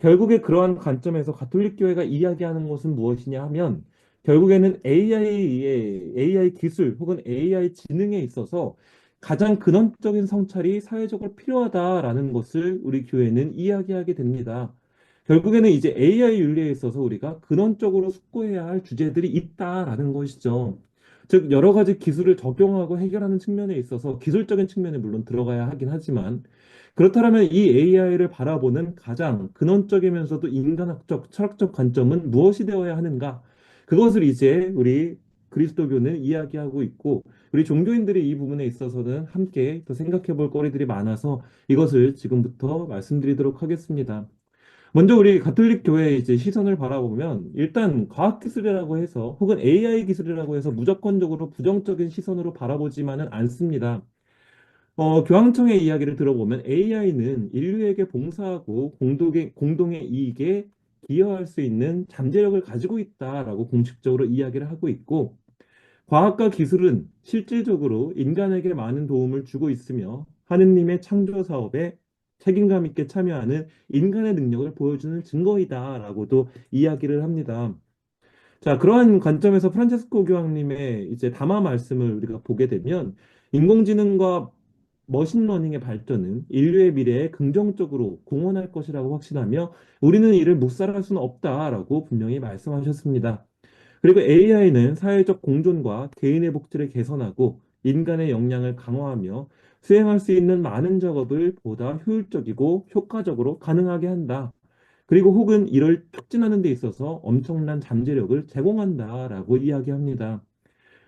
결국에 그러한 관점에서 가톨릭 교회가 이야기하는 것은 무엇이냐 하면 결국에는 AI 기술 혹은 AI 지능에 있어서 가장 근원적인 성찰이 사회적으로 필요하다라는 것을 우리 교회는 이야기하게 됩니다. 결국에는 이제 AI 윤리에 있어서 우리가 근원적으로 숙고해야 할 주제들이 있다라는 것이죠. 즉, 여러 가지 기술을 적용하고 해결하는 측면에 있어서 기술적인 측면에 물론 들어가야 하긴 하지만, 그렇다면 이 AI를 바라보는 가장 근원적이면서도 인간학적, 철학적 관점은 무엇이 되어야 하는가? 그것을 이제 우리 그리스도교는 이야기하고 있고, 우리 종교인들이 이 부분에 있어서는 함께 또 생각해 볼 거리들이 많아서 이것을 지금부터 말씀드리도록 하겠습니다. 먼저 우리 가톨릭 교회의 이제 시선을 바라보면 일단 과학기술이라고 해서 혹은 AI 기술이라고 해서 무조건적으로 부정적인 시선으로 바라보지만은 않습니다. 교황청의 이야기를 들어보면 AI는 인류에게 봉사하고 공동의 이익에 기여할 수 있는 잠재력을 가지고 있다라고 공식적으로 이야기를 하고 있고, 과학과 기술은 실질적으로 인간에게 많은 도움을 주고 있으며 하느님의 창조 사업에 책임감 있게 참여하는 인간의 능력을 보여주는 증거이다라고도 이야기를 합니다. 자, 그러한 관점에서 프란체스코 교황님의 이제 담화 말씀을 우리가 보게 되면 인공지능과 머신러닝의 발전은 인류의 미래에 긍정적으로 공헌할 것이라고 확신하며 우리는 이를 묵살할 수는 없다라고 분명히 말씀하셨습니다. 그리고 AI는 사회적 공존과 개인의 복지를 개선하고 인간의 역량을 강화하며 수행할 수 있는 많은 작업을 보다 효율적이고 효과적으로 가능하게 한다. 그리고 혹은 이를 촉진하는 데 있어서 엄청난 잠재력을 제공한다라고 이야기합니다.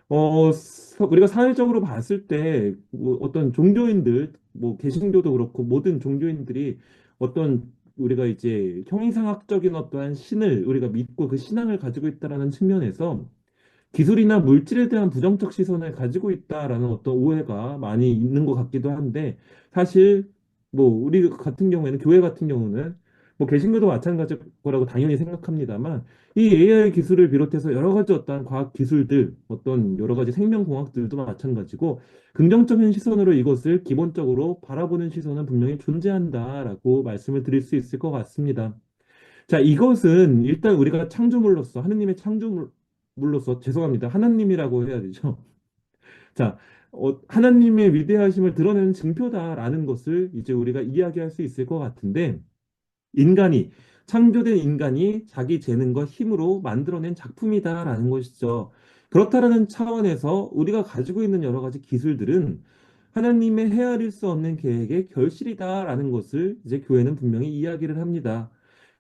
우리가 사회적으로 봤을 때뭐 어떤 종교인들, 뭐 개신교도 그렇고 모든 종교인들이 어떤 우리가 이제 형이상학적인 어떠한 신을 우리가 믿고 그 신앙을 가지고 있다라는 측면에서 기술이나 물질에 대한 부정적 시선을 가지고 있다라는 어떤 오해가 많이 있는 것 같기도 한데, 사실 뭐 우리 같은 경우에는 교회 같은 경우는 뭐 개신교도 마찬가지일 거라고 당연히 생각합니다만 이 AI 기술을 비롯해서 여러 가지 어떤 과학 기술들, 어떤 여러 가지 생명공학들도 마찬가지고 긍정적인 시선으로 이것을 기본적으로 바라보는 시선은 분명히 존재한다라고 말씀을 드릴 수 있을 것 같습니다. 자, 이것은 일단 우리가 창조물로서, 하느님의 창조물로서, 죄송합니다. 하나님이라고 해야 되죠. 자, 하나님의 위대하심을 드러내는 증표다라는 것을 이제 우리가 이야기할 수 있을 것 같은데, 인간이, 창조된 인간이 자기 재능과 힘으로 만들어낸 작품이다라는 것이죠. 그렇다라는 차원에서 우리가 가지고 있는 여러 가지 기술들은 하나님의 헤아릴 수 없는 계획의 결실이다라는 것을 이제 교회는 분명히 이야기를 합니다.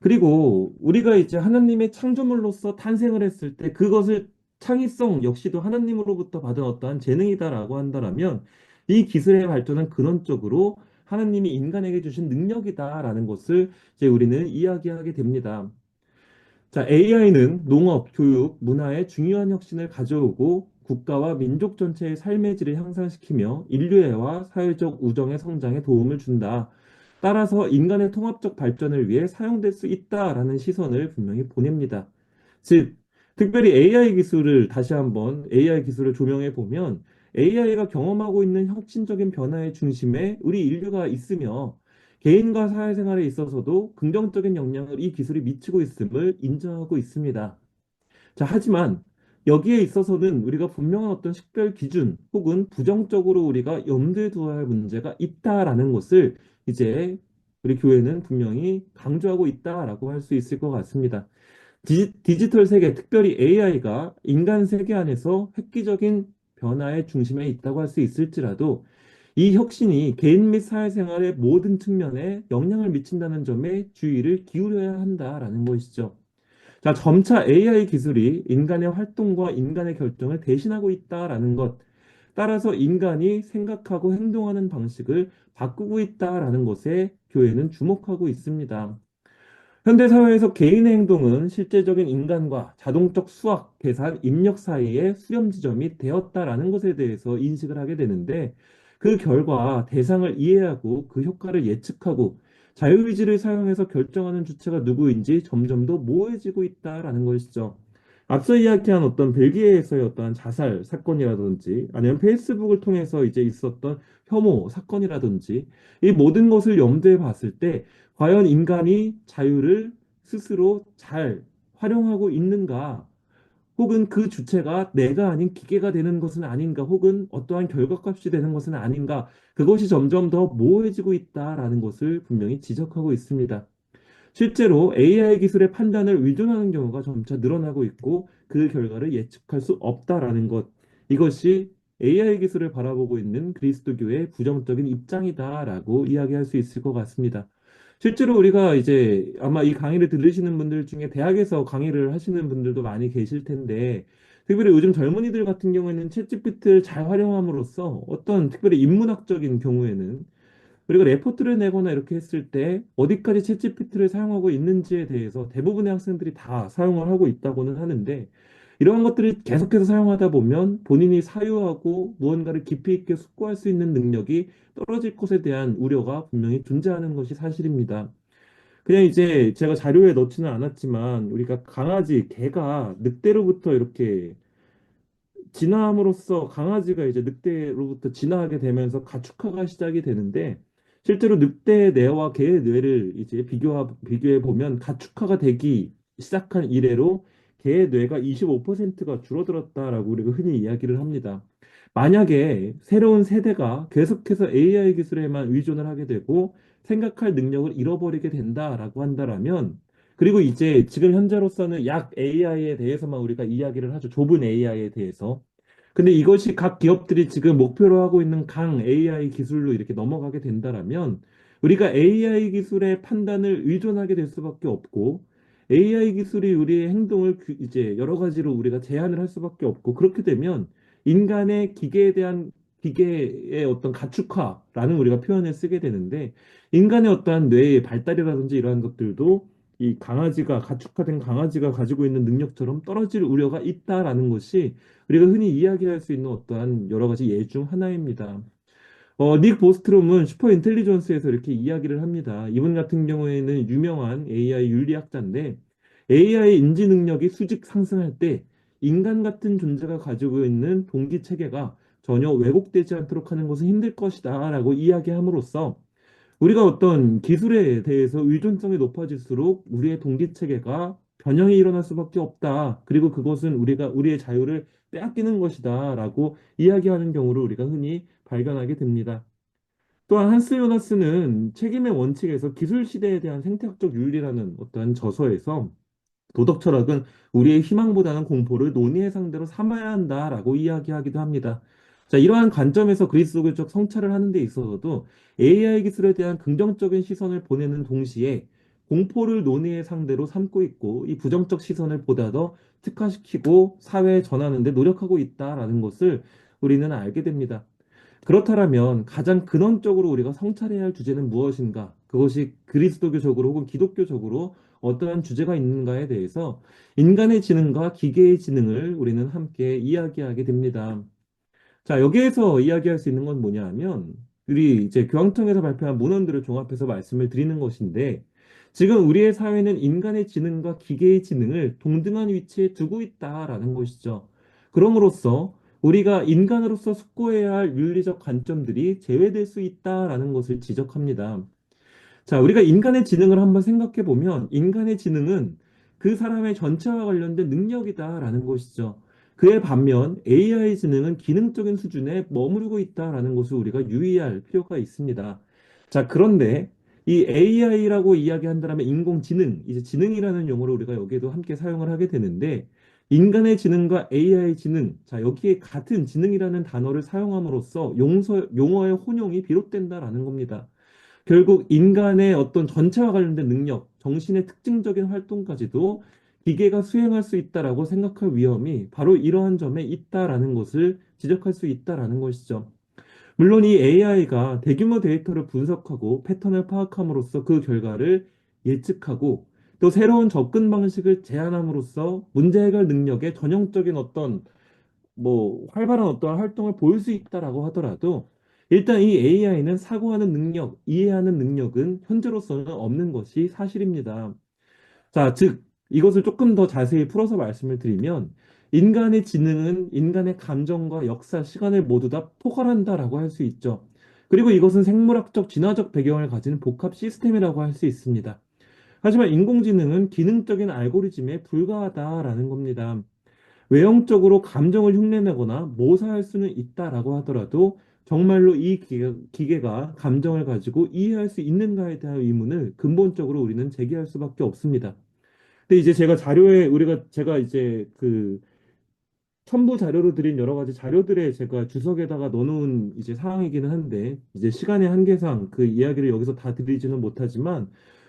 그리고 우리가 이제 하나님의 창조물로서 탄생을 했을 때 그것을 창의성 역시도 하나님으로부터 받은 어떠한 재능이다라고 한다면 이 기술의 발전은 근원적으로 하나님이 인간에게 주신 능력이다라는 것을 이제 우리는 이야기하게 됩니다. 자, AI는 농업, 교육, 문화에 중요한 혁신을 가져오고 국가와 민족 전체의 삶의 질을 향상시키며 인류애와 사회적 우정의 성장에 도움을 준다. 따라서 인간의 통합적 발전을 위해 사용될 수 있다라는 시선을 분명히 보냅니다. 즉, 특별히 AI 기술을 다시 한번 AI 기술을 조명해 보면 AI가 경험하고 있는 혁신적인 변화의 중심에 우리 인류가 있으며 개인과 사회생활에 있어서도 긍정적인 영향을 이 기술이 미치고 있음을 인정하고 있습니다. 자, 하지만 여기에 있어서는 우리가 분명한 어떤 식별 기준 혹은 부정적으로 우리가 염두에 두어야 할 문제가 있다라는 것을 이제 우리 교회는 분명히 강조하고 있다라고 할 수 있을 것 같습니다. 디지털 세계, 특별히 AI가 인간 세계 안에서 획기적인 변화의 중심에 있다고 할 수 있을지라도 이 혁신이 개인 및 사회생활의 모든 측면에 영향을 미친다는 점에 주의를 기울여야 한다라는 것이죠. 자, 점차 AI 기술이 인간의 활동과 인간의 결정을 대신하고 있다라는 것, 따라서 인간이 생각하고 행동하는 방식을 바꾸고 있다라는 것에 교회는 주목하고 있습니다. 현대 사회에서 개인의 행동은 실제적인 인간과 자동적 수학, 계산, 입력 사이의 수렴 지점이 되었다라는 것에 대해서 인식을 하게 되는데 그 결과 대상을 이해하고 그 효과를 예측하고 자유의지를 사용해서 결정하는 주체가 누구인지 점점 더 모호해지고 있다라는 것이죠. 앞서 이야기한 어떤 벨기에에서의 어떤 자살 사건이라든지 아니면 페이스북을 통해서 이제 있었던 혐오 사건이라든지 이 모든 것을 염두에 봤을 때 과연 인간이 자유를 스스로 잘 활용하고 있는가? 혹은 그 주체가 내가 아닌 기계가 되는 것은 아닌가? 혹은 어떠한 결과값이 되는 것은 아닌가? 그것이 점점 더 모호해지고 있다라는 것을 분명히 지적하고 있습니다. 실제로 AI 기술의 판단을 의존하는 경우가 점차 늘어나고 있고 그 결과를 예측할 수 없다라는 것. 이것이 AI 기술을 바라보고 있는 그리스도교의 부정적인 입장이다라고 이야기할 수 있을 것 같습니다. 실제로 우리가 이제 아마 이 강의를 들으시는 분들 중에 대학에서 강의를 하시는 분들도 많이 계실 텐데 특별히 요즘 젊은이들 같은 경우에는 챗GPT를 잘 활용함으로써 어떤 특별히 인문학적인 경우에는 우리가 레포트를 내거나 이렇게 했을 때 어디까지 챗GPT를 사용하고 있는지에 대해서 대부분의 학생들이 다 사용을 하고 있다고는 하는데 이러한 것들을 계속해서 사용하다 보면 본인이 사유하고 무언가를 깊이 있게 숙고할 수 있는 능력이 떨어질 것에 대한 우려가 분명히 존재하는 것이 사실입니다. 그냥 이제 제가 자료에 넣지는 않았지만 우리가 강아지, 개가 늑대로부터 이렇게 진화함으로써 강아지가 이제 늑대로부터 진화하게 되면서 가축화가 시작이 되는데 실제로 늑대의 뇌와 개의 뇌를 이제 비교해 보면 가축화가 되기 시작한 이래로 개의 뇌가 25%가 줄어들었다라고 우리가 흔히 이야기를 합니다. 만약에 새로운 세대가 계속해서 AI 기술에만 의존을 하게 되고 생각할 능력을 잃어버리게 된다라고 한다라면 그리고 이제 지금 현재로서는 약 AI에 대해서만 우리가 이야기를 하죠. 좁은 AI에 대해서. 근데 이것이 각 기업들이 지금 목표로 하고 있는 강 AI 기술로 이렇게 넘어가게 된다라면 우리가 AI 기술의 판단을 의존하게 될 수밖에 없고 AI 기술이 우리의 행동을 이제 여러 가지로 우리가 제한을 할 수밖에 없고 그렇게 되면 인간의 기계에 대한 기계의 어떤 가축화라는 우리가 표현을 쓰게 되는데 인간의 어떠한 뇌의 발달이라든지 이러한 것들도 이 강아지가 가축화된 강아지가 가지고 있는 능력처럼 떨어질 우려가 있다라는 것이 우리가 흔히 이야기할 수 있는 어떠한 여러 가지 예 중 하나입니다. 닉 보스트롬은 슈퍼 인텔리전스에서 이렇게 이야기를 합니다. 이분 같은 경우에는 유명한 AI 윤리학자인데 AI 인지 능력이 수직 상승할 때 인간 같은 존재가 가지고 있는 동기 체계가 전혀 왜곡되지 않도록 하는 것은 힘들 것이다라고 이야기함으로써 우리가 어떤 기술에 대해서 의존성이 높아질수록 우리의 동기 체계가 변형이 일어날 수밖에 없다. 그리고 그것은 우리가 우리의 자유를 빼앗기는 것이다라고 이야기하는 경우를 우리가 흔히 발견하게 됩니다. 또한 한스 요나스는 책임의 원칙에서 기술 시대에 대한 생태학적 윤리라는 어떠한 저서에서 도덕 철학은 우리의 희망보다는 공포를 논의의 상대로 삼아야 한다라고 이야기하기도 합니다. 자, 이러한 관점에서 그리스도교적 성찰을 하는 데 있어서도 AI 기술에 대한 긍정적인 시선을 보내는 동시에 공포를 논의의 상대로 삼고 있고 이 부정적 시선을 보다 더 특화시키고 사회에 전하는 데 노력하고 있다라는 것을 우리는 알게 됩니다. 그렇다면 가장 근원적으로 우리가 성찰해야 할 주제는 무엇인가? 그것이 그리스도교적으로 혹은 기독교적으로 어떠한 주제가 있는가에 대해서 인간의 지능과 기계의 지능을 우리는 함께 이야기하게 됩니다. 자, 여기에서 이야기할 수 있는 건 뭐냐 하면, 우리 이제 교황청에서 발표한 문헌들을 종합해서 말씀을 드리는 것인데, 지금 우리의 사회는 인간의 지능과 기계의 지능을 동등한 위치에 두고 있다라는 것이죠. 그럼으로써 우리가 인간으로서 숙고해야 할 윤리적 관점들이 제외될 수 있다라는 것을 지적합니다. 자, 우리가 인간의 지능을 한번 생각해 보면 인간의 지능은 그 사람의 전체와 관련된 능력이다라는 것이죠. 그에 반면 AI 지능은 기능적인 수준에 머무르고 있다라는 것을 우리가 유의할 필요가 있습니다. 자, 그런데 이 AI라고 이야기한다면 인공지능, 이제 지능이라는 용어를 우리가 여기에도 함께 사용을 하게 되는데 인간의 지능과 AI 지능, 자, 여기에 같은 지능이라는 단어를 사용함으로써 용어의 혼용이 비롯된다라는 겁니다. 결국 인간의 어떤 전체와 관련된 능력, 정신의 특징적인 활동까지도 기계가 수행할 수 있다라고 생각할 위험이 바로 이러한 점에 있다라는 것을 지적할 수 있다라는 것이죠. 물론 이 AI가 대규모 데이터를 분석하고 패턴을 파악함으로써 그 결과를 예측하고 또 새로운 접근 방식을 제안함으로써 문제 해결 능력의 전형적인 어떤 뭐 활발한 어떠한 활동을 보일 수 있다라고 하더라도 일단 이 AI는 사고하는 능력, 이해하는 능력은 현재로서는 없는 것이 사실입니다. 자, 즉 이것을 조금 더 자세히 풀어서 말씀을 드리면 인간의 지능은 인간의 감정과 역사, 시간을 모두 다 포괄한다라고 할 수 있죠. 그리고 이것은 생물학적, 진화적 배경을 가진 복합 시스템이라고 할 수 있습니다. 하지만 인공지능은 기능적인 알고리즘에 불과하다라는 겁니다. 외형적으로 감정을 흉내내거나 모사할 수는 있다라고 하더라도 정말로 이 기계가 감정을 가지고 이해할 수 있는가에 대한 의문을 근본적으로 우리는 제기할 수밖에 없습니다. 근데 이제 제가 자료에 제가 이제 그 첨부 자료로 드린 여러 가지 자료들에 제가 주석에다가 넣어놓은 이제 사항이기는 한데 이제 시간의 한계상 그 이야기를 여기서 다 드리지는 못하지만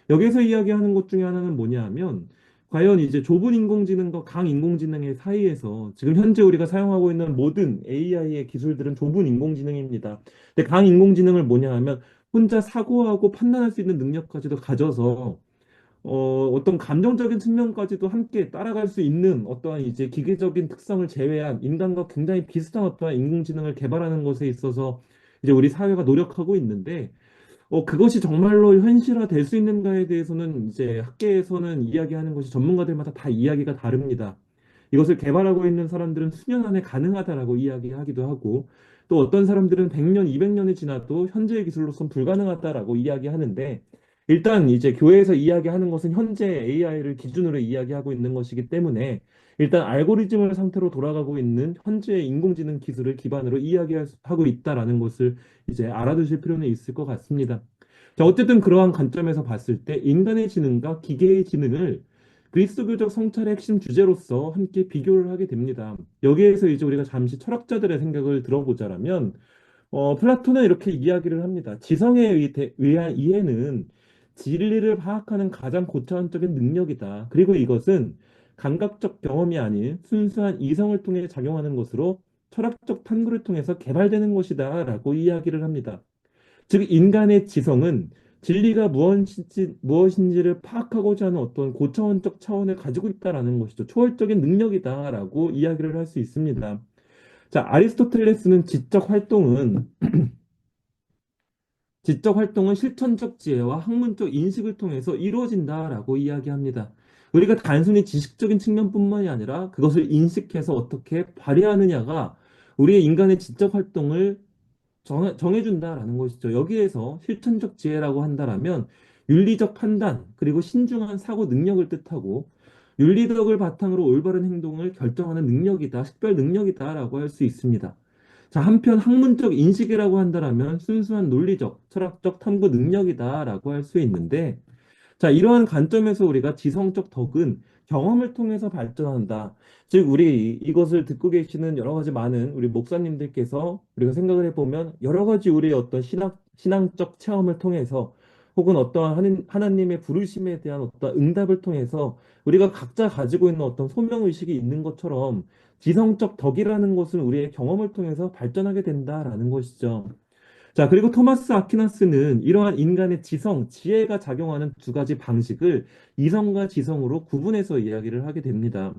여기서 이야기하는 것 중에 하나는 뭐냐 하면 과연 이제 좁은 인공지능과 강 인공지능의 사이에서 지금 현재 우리가 사용하고 있는 모든 AI의 기술들은 좁은 인공지능입니다. 근데 강 인공지능을 뭐냐 하면 혼자 사고하고 판단할 수 있는 능력까지도 가져서 어떤 감정적인 측면까지도 함께 따라갈 수 있는 어떠한 이제 기계적인 특성을 제외한 인간과 굉장히 비슷한 어떠한 인공지능을 개발하는 것에 있어서 이제 우리 사회가 노력하고 있는데, 그것이 정말로 현실화 될 수 있는가에 대해서는 이제 학계에서는 이야기하는 것이 전문가들마다 다 이야기가 다릅니다. 이것을 개발하고 있는 사람들은 수년 안에 가능하다라고 이야기하기도 하고, 또 어떤 사람들은 100년, 200년이 지나도 현재의 기술로선 불가능하다라고 이야기하는데, 일단 이제 교회에서 이야기하는 것은 현재 AI를 기준으로 이야기하고 있는 것이기 때문에, 일단 알고리즘을 상태로 돌아가고 있는 현재의 인공지능 기술을 기반으로 이야기하고 있다라는 것을 이제 알아두실 필요는 있을 것 같습니다. 자, 어쨌든 그러한 관점에서 봤을 때 인간의 지능과 기계의 지능을 그리스도교적 성찰의 핵심 주제로서 함께 비교를 하게 됩니다. 여기에서 이제 우리가 잠시 철학자들의 생각을 들어보자라면, 플라톤은 이렇게 이야기를 합니다. 의한 이해는 진리를 파악하는 가장 고차원적인 능력이다. 그리고 이것은 감각적 경험이 아닌 순수한 이성을 통해 작용하는 것으로 철학적 탐구를 통해서 개발되는 것이다. 라고 이야기를 합니다. 즉, 인간의 지성은 진리가 무엇인지를 파악하고자 하는 어떤 고차원적 차원을 가지고 있다라는 것이죠. 초월적인 능력이다라고 이야기를 할 수 있습니다. 자, 아리스토텔레스는 지적 활동은 실천적 지혜와 학문적 인식을 통해서 이루어진다라고 이야기합니다. 우리가 단순히 지식적인 측면뿐만이 아니라 그것을 인식해서 어떻게 발휘하느냐가 우리의 인간의 지적 활동을 정해준다라는 것이죠. 여기에서 실천적 지혜라고 한다라면 윤리적 판단, 그리고 신중한 사고 능력을 뜻하고 윤리덕을 바탕으로 올바른 행동을 결정하는 능력이다, 식별 능력이다라고 할 수 있습니다. 자, 한편 학문적 인식이라고 한다라면 순수한 논리적, 철학적 탐구 능력이다라고 할 수 있는데 자, 이러한 관점에서 우리가 지성적 덕은 경험을 통해서 발전한다. 즉, 우리 이것을 듣고 계시는 여러 가지 많은 우리 목사님들께서 우리가 생각을 해보면 여러 가지 우리의 어떤 신앙적 체험을 통해서 혹은 어떠한 하나님의 부르심에 대한 어떤 응답을 통해서 우리가 각자 가지고 있는 어떤 소명의식이 있는 것처럼 지성적 덕이라는 것은 우리의 경험을 통해서 발전하게 된다라는 것이죠. 자, 그리고 토마스 아퀴나스는 이러한 인간의 지성, 지혜가 작용하는 두 가지 방식을 이성과 지성으로 구분해서 이야기를 하게 됩니다.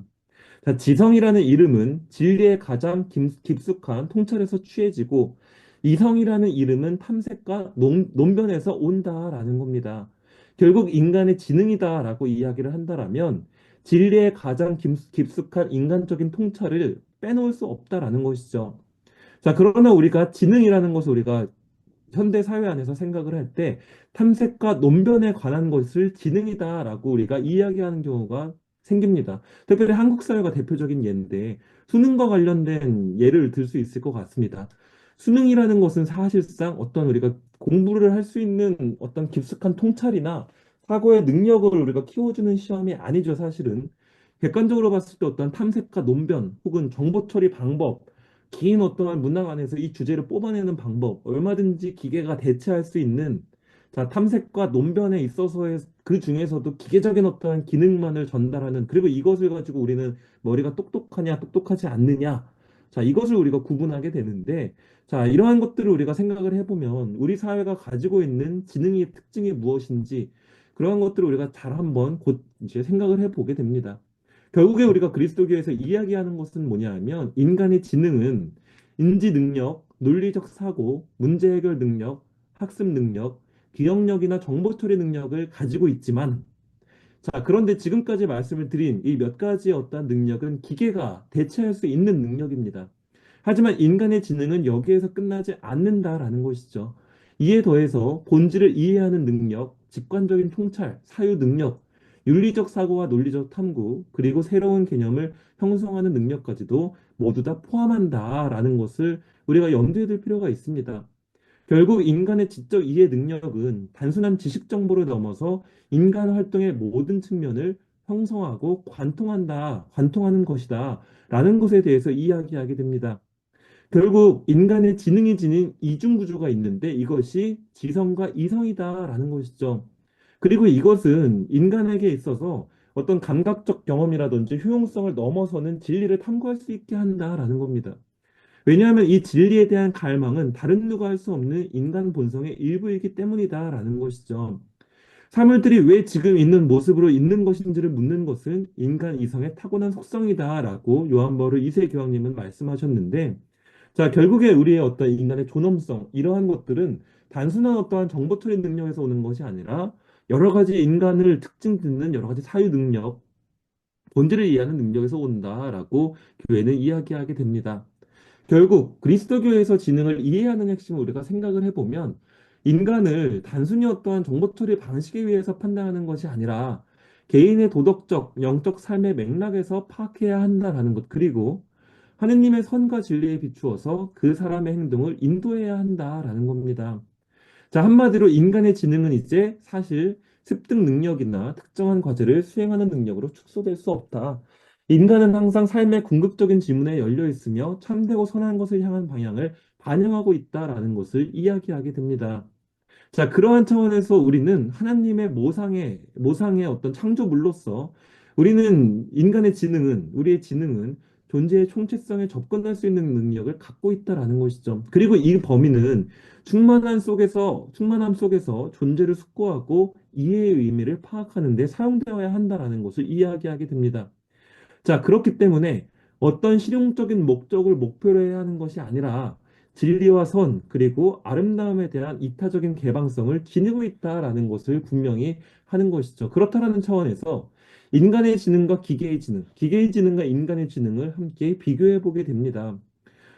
자, 지성이라는 이름은 진리의 가장 깊숙한 통찰에서 취해지고 이성이라는 이름은 탐색과 논변에서 온다라는 겁니다. 결국 인간의 지능이다라고 이야기를 한다라면 진리의 가장 깊숙한 인간적인 통찰을 빼놓을 수 없다라는 것이죠. 자, 그러나 우리가 지능이라는 것을 우리가 현대 사회 안에서 생각을 할 때 탐색과 논변에 관한 것을 지능이다라고 우리가 이야기하는 경우가 생깁니다. 특별히 한국 사회가 대표적인 예인데 수능과 관련된 예를 들 수 있을 것 같습니다. 수능이라는 것은 사실상 어떤 우리가 공부를 할 수 있는 어떤 깊숙한 통찰이나 사고의 능력을 우리가 키워주는 시험이 아니죠, 사실은. 객관적으로 봤을 때 어떤 탐색과 논변 혹은 정보 처리 방법 긴 어떠한 문항 안에서 이 주제를 뽑아내는 방법, 얼마든지 기계가 대체할 수 있는 자, 탐색과 논변에 있어서의 그 중에서도 기계적인 어떠한 기능만을 전달하는 그리고 이것을 가지고 우리는 머리가 똑똑하냐, 똑똑하지 않느냐. 자, 이것을 우리가 구분하게 되는데 자, 이러한 것들을 우리가 생각을 해보면 우리 사회가 가지고 있는 지능의 특징이 무엇인지 그러한 것들을 우리가 잘 한번 곧 이제 생각을 해보게 됩니다. 결국에 우리가 그리스도교에서 이야기하는 것은 뭐냐 하면 인간의 지능은 인지 능력, 논리적 사고, 문제 해결 능력, 학습 능력, 기억력이나 정보 처리 능력을 가지고 있지만 자, 그런데 지금까지 말씀을 드린 이 몇 가지의 어떤 능력은 기계가 대체할 수 있는 능력입니다. 하지만 인간의 지능은 여기에서 끝나지 않는다라는 것이죠. 이에 더해서 본질을 이해하는 능력, 직관적인 통찰, 사유 능력, 윤리적 사고와 논리적 탐구, 그리고 새로운 개념을 형성하는 능력까지도 모두 다 포함한다라는 것을 우리가 염두에 둘 필요가 있습니다. 결국 인간의 지적 이해 능력은 단순한 지식 정보를 넘어서 인간 활동의 모든 측면을 형성하고 관통하는 것이다. 라는 것에 대해서 이야기하게 됩니다. 결국 인간의 지능이 지닌 이중 구조가 있는데 이것이 지성과 이성이다라는 것이죠. 그리고 이것은 인간에게 있어서 어떤 감각적 경험이라든지 효용성을 넘어서는 진리를 탐구할 수 있게 한다라는 겁니다. 왜냐하면 이 진리에 대한 갈망은 다른 누가 할 수 없는 인간 본성의 일부이기 때문이다라는 것이죠. 사물들이 왜 지금 있는 모습으로 있는 것인지를 묻는 것은 인간 이성의 타고난 속성이다라고 요한버르 2세 교황님은 말씀하셨는데, 자, 결국에 우리의 어떤 인간의 존엄성, 이러한 것들은 단순한 어떠한 정보 처리 능력에서 오는 것이 아니라 여러 가지 인간을 특징 짓는 여러 가지 사유 능력, 본질을 이해하는 능력에서 온다라고 교회는 이야기하게 됩니다. 결국 그리스도교에서 지능을 이해하는 핵심을 우리가 생각을 해보면 인간을 단순히 어떠한 정보 처리 방식에 의해서 판단하는 것이 아니라 개인의 도덕적, 영적 삶의 맥락에서 파악해야 한다라는 것, 그리고 하느님의 선과 진리에 비추어서 그 사람의 행동을 인도해야 한다라는 겁니다. 자, 한마디로 인간의 지능은 이제 사실 습득 능력이나 특정한 과제를 수행하는 능력으로 축소될 수 없다. 인간은 항상 삶의 궁극적인 지문에 열려 있으며 참되고 선한 것을 향한 방향을 반영하고 있다라는 것을 이야기하게 됩니다. 자, 그러한 차원에서 우리는 하나님의 모상의 어떤 창조물로서 우리의 지능은 존재의 총체성에 접근할 수 있는 능력을 갖고 있다라는 것이죠. 그리고 이 범위는 충만함 속에서 존재를 숙고하고 이해의 의미를 파악하는 데 사용되어야 한다라는 것을 이야기하게 됩니다. 자, 그렇기 때문에 어떤 실용적인 목적을 목표로 해야 하는 것이 아니라 진리와 선, 그리고 아름다움에 대한 이타적인 개방성을 지니고 있다라는 것을 분명히 하는 것이죠. 그렇다라는 차원에서 인간의 지능과 기계의 지능, 기계의 지능과 인간의 지능을 함께 비교해 보게 됩니다.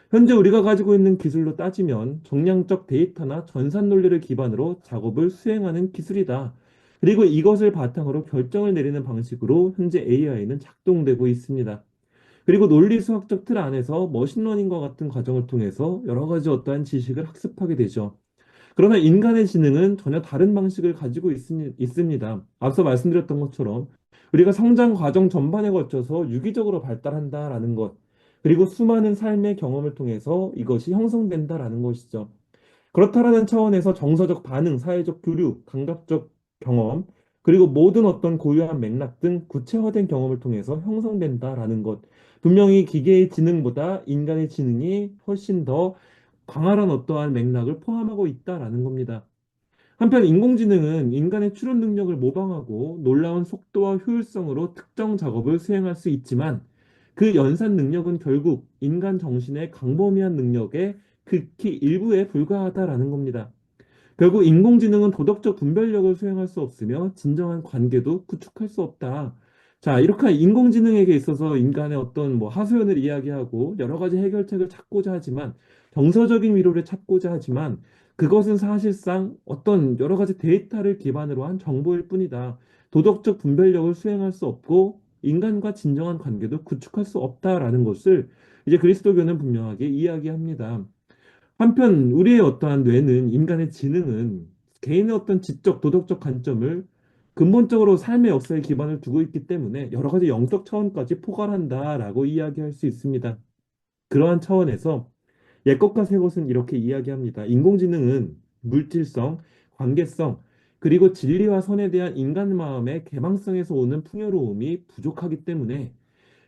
현재 우리가 가지고 있는 기술로 따지면 정량적 데이터나 전산 논리를 기반으로 작업을 수행하는 기술이다. 그리고 이것을 바탕으로 결정을 내리는 방식으로 현재 AI는 작동되고 있습니다. 그리고 논리 수학적 틀 안에서 머신러닝과 같은 과정을 통해서 여러 가지 어떠한 지식을 학습하게 되죠. 그러나 인간의 지능은 전혀 다른 방식을 가지고 있습니다. 앞서 말씀드렸던 것처럼 우리가 성장 과정 전반에 걸쳐서 유기적으로 발달한다라는 것, 그리고 수많은 삶의 경험을 통해서 이것이 형성된다라는 것이죠. 그렇다라는 차원에서 정서적 반응, 사회적 교류, 감각적 경험, 그리고 모든 어떤 고유한 맥락 등 구체화된 경험을 통해서 형성된다라는 것. 분명히 기계의 지능보다 인간의 지능이 훨씬 더 광활한 어떠한 맥락을 포함하고 있다라는 겁니다. 한편 인공지능은 인간의 추론 능력을 모방하고 놀라운 속도와 효율성으로 특정 작업을 수행할 수 있지만 그 연산 능력은 결국 인간 정신의 광범위한 능력의 극히 일부에 불과하다라는 겁니다. 결국 인공지능은 도덕적 분별력을 수행할 수 없으며 진정한 관계도 구축할 수 없다. 자, 이렇게 인공지능에게 있어서 인간의 어떤 뭐 하소연을 이야기하고 여러 가지 해결책을 찾고자 하지만 정서적인 위로를 찾고자 하지만 그것은 사실상 어떤 여러 가지 데이터를 기반으로 한 정보일 뿐이다. 도덕적 분별력을 수행할 수 없고 인간과 진정한 관계도 구축할 수 없다라는 것을 이제 그리스도교는 분명하게 이야기합니다. 한편 우리의 어떠한 뇌는 인간의 지능은 개인의 어떤 지적, 도덕적 관점을 근본적으로 삶의 역사에 기반을 두고 있기 때문에 여러 가지 영적 차원까지 포괄한다라고 이야기할 수 있습니다. 그러한 차원에서 옛것과 새것은 이렇게 이야기합니다. 인공지능은 물질성, 관계성, 그리고 진리와 선에 대한 인간 마음의 개방성에서 오는 풍요로움이 부족하기 때문에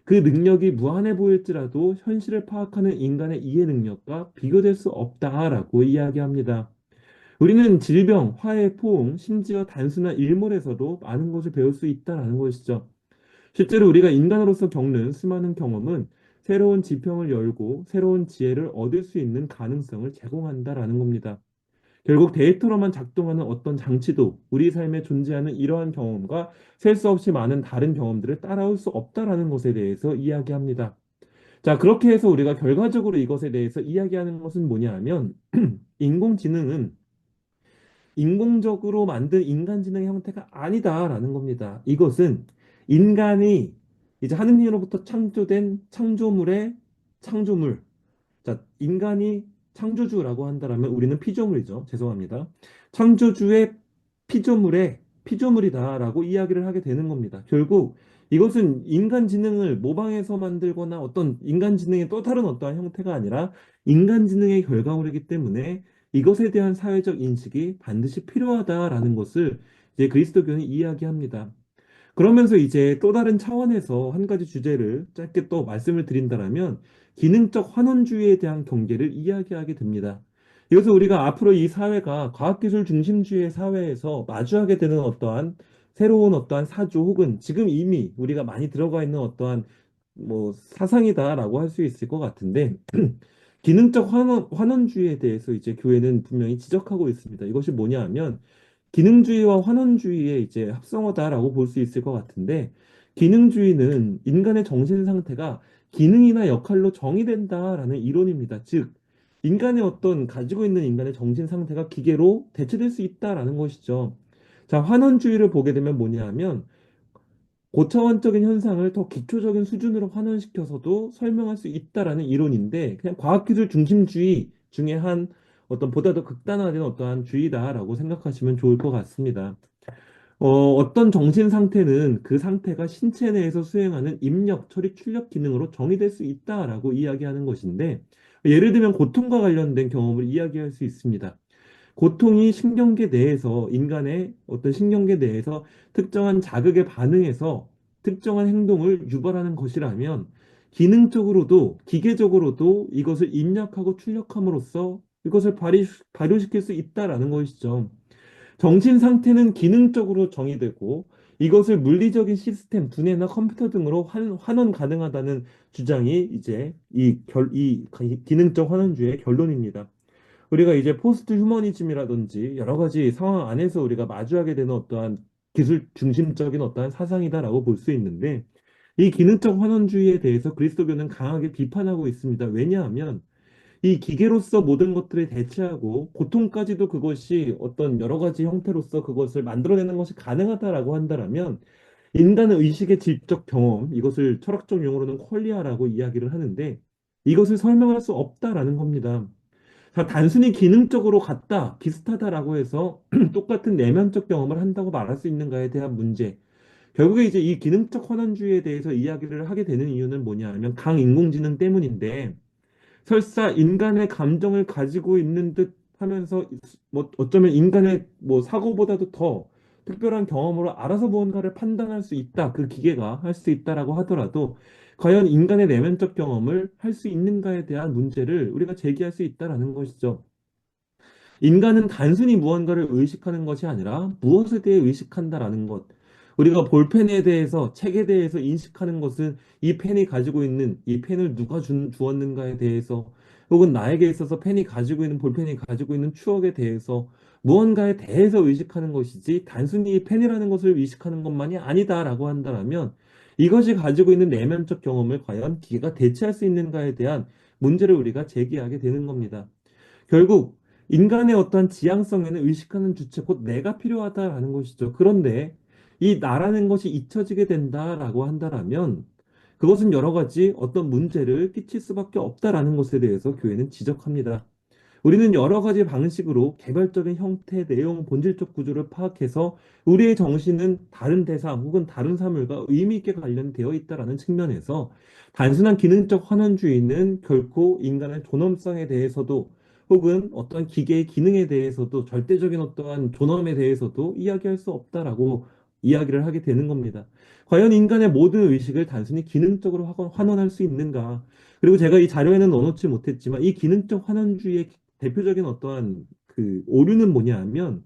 그 능력이 무한해 보일지라도 현실을 파악하는 인간의 이해 능력과 비교될 수 없다라고 이야기합니다. 우리는 질병, 화해, 포옹, 심지어 단순한 일몰에서도 많은 것을 배울 수 있다라는 것이죠. 실제로 우리가 인간으로서 겪는 수많은 경험은 새로운 지평을 열고 새로운 지혜를 얻을 수 있는 가능성을 제공한다라는 겁니다. 결국 데이터로만 작동하는 어떤 장치도 우리 삶에 존재하는 이러한 경험과 셀 수 없이 많은 다른 경험들을 따라올 수 없다라는 것에 대해서 이야기합니다. 자, 그렇게 해서 우리가 결과적으로 이것에 대해서 이야기하는 것은 뭐냐 하면 인공지능은 인공적으로 만든 인간지능의 형태가 아니다라는 겁니다. 이것은 인간이 이제 하느님으로부터 창조된 창조물의 창조물, 자, 인간이 창조주라고 한다라면 우리는 피조물이죠. 죄송합니다. 창조주의 피조물의 피조물이다라고 이야기를 하게 되는 겁니다. 결국 이것은 인간 지능을 모방해서 만들거나 어떤 인간 지능의 또 다른 어떠한 형태가 아니라 인간 지능의 결과물이기 때문에 이것에 대한 사회적 인식이 반드시 필요하다라는 것을 이제 그리스도교는 이야기합니다. 그러면서 이제 또 다른 차원에서 한 가지 주제를 짧게 또 말씀을 드린다라면 기능적 환원주의에 대한 경계를 이야기하게 됩니다. 이것은 우리가 앞으로 이 사회가 과학기술 중심주의 사회에서 마주하게 되는 어떠한 새로운 어떠한 사조 혹은 지금 이미 우리가 많이 들어가 있는 어떠한 뭐 사상이다라고 할 수 있을 것 같은데 기능적 환원주의에 대해서 이제 교회는 분명히 지적하고 있습니다. 이것이 뭐냐 하면 기능주의와 환원주의의 이제 합성어다라고 볼 수 있을 것 같은데, 기능주의는 인간의 정신 상태가 기능이나 역할로 정의된다라는 이론입니다. 즉, 인간의 어떤 가지고 있는 인간의 정신 상태가 기계로 대체될 수 있다라는 것이죠. 자, 환원주의를 보게 되면 뭐냐 하면 고차원적인 현상을 더 기초적인 수준으로 환원시켜서도 설명할 수 있다라는 이론인데 그냥 과학기술 중심주의 중에 한 어떤 보다 더 극단화된 어떠한 주의다라고 생각하시면 좋을 것 같습니다. 어떤 정신 상태는 그 상태가 신체 내에서 수행하는 입력, 처리, 출력 기능으로 정의될 수 있다라고 이야기하는 것인데 예를 들면 고통과 관련된 경험을 이야기할 수 있습니다. 고통이 신경계 내에서 인간의 어떤 신경계 내에서 특정한 자극에 반응해서 특정한 행동을 유발하는 것이라면 기능적으로도 기계적으로도 이것을 입력하고 출력함으로써 이것을 발효시킬 수 있다라는 것이죠. 정신 상태는 기능적으로 정의되고 이것을 물리적인 시스템, 두뇌나 컴퓨터 등으로 환원 가능하다는 주장이 이제 이 기능적 환원주의의 결론입니다. 우리가 이제 포스트 휴머니즘이라든지 여러 가지 상황 안에서 우리가 마주하게 되는 어떠한 기술 중심적인 어떠한 사상이다라고 볼 수 있는데 이 기능적 환원주의에 대해서 그리스도교는 강하게 비판하고 있습니다. 왜냐하면 이 기계로서 모든 것들을 대체하고 고통까지도 그것이 어떤 여러 가지 형태로서 그것을 만들어내는 것이 가능하다라고 한다면 인간의 의식의 질적 경험, 이것을 철학적 용어로는 퀄리아라고 이야기를 하는데 이것을 설명할 수 없다라는 겁니다. 자, 단순히 기능적으로 같다, 비슷하다라고 해서 똑같은 내면적 경험을 한다고 말할 수 있는가에 대한 문제. 결국에 이제 이 기능적 환원주의에 대해서 이야기를 하게 되는 이유는 뭐냐 하면 강인공지능 때문인데 설사 인간의 감정을 가지고 있는 듯 하면서 뭐 어쩌면 인간의 뭐 사고보다도 더 특별한 경험으로 알아서 무언가를 판단할 수 있다. 그 기계가 할 수 있다라고 하더라도 과연 인간의 내면적 경험을 할 수 있는가에 대한 문제를 우리가 제기할 수 있다라는 것이죠. 인간은 단순히 무언가를 의식하는 것이 아니라 무엇에 대해 의식한다라는 것. 우리가 볼펜에 대해서, 책에 대해서 인식하는 것은 이 펜이 가지고 있는, 이 펜을 누가 주었는가에 대해서, 혹은 나에게 있어서 펜이 가지고 있는, 볼펜이 가지고 있는 추억에 대해서 무언가에 대해서 의식하는 것이지, 단순히 이 펜이라는 것을 의식하는 것만이 아니다라고 한다면, 이것이 가지고 있는 내면적 경험을 과연 기계가 대체할 수 있는가에 대한 문제를 우리가 제기하게 되는 겁니다. 결국 인간의 어떠한 지향성에는 의식하는 주체, 곧 내가 필요하다라는 것이죠. 그런데 이 나라는 것이 잊혀지게 된다라고 한다면 그것은 여러 가지 어떤 문제를 끼칠 수밖에 없다라는 것에 대해서 교회는 지적합니다. 우리는 여러 가지 방식으로 개별적인 형태, 내용, 본질적 구조를 파악해서 우리의 정신은 다른 대상 혹은 다른 사물과 의미 있게 관련되어 있다라는 측면에서 단순한 기능적 환원주의는 결코 인간의 존엄성에 대해서도 혹은 어떠한 기계의 기능에 대해서도 절대적인 어떠한 존엄에 대해서도 이야기할 수 없다라고 이야기를 하게 되는 겁니다. 과연 인간의 모든 의식을 단순히 기능적으로 환원할 수 있는가? 그리고 제가 이 자료에는 넣어놓지 못했지만 이 기능적 환원주의의 대표적인 어떠한 그 오류는 뭐냐 하면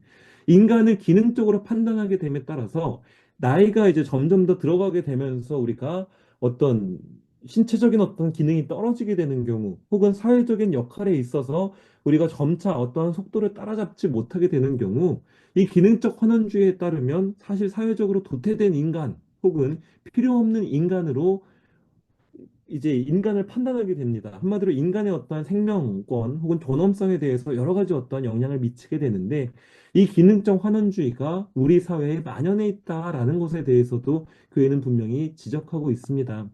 인간을 기능적으로 판단하게 됨에 따라서 나이가 이제 점점 더 들어가게 되면서 우리가 어떤 신체적인 어떤 기능이 떨어지게 되는 경우 혹은 사회적인 역할에 있어서 우리가 점차 어떠한 속도를 따라잡지 못하게 되는 경우 이 기능적 환원주의에 따르면 사실 사회적으로 도태된 인간 혹은 필요 없는 인간으로 이제 인간을 판단하게 됩니다. 한마디로 인간의 어떠한 생명권 혹은 존엄성에 대해서 여러 가지 어떠한 영향을 미치게 되는데 이 기능적 환원주의가 우리 사회에 만연해 있다라는 것에 대해서도 교회는 분명히 지적하고 있습니다.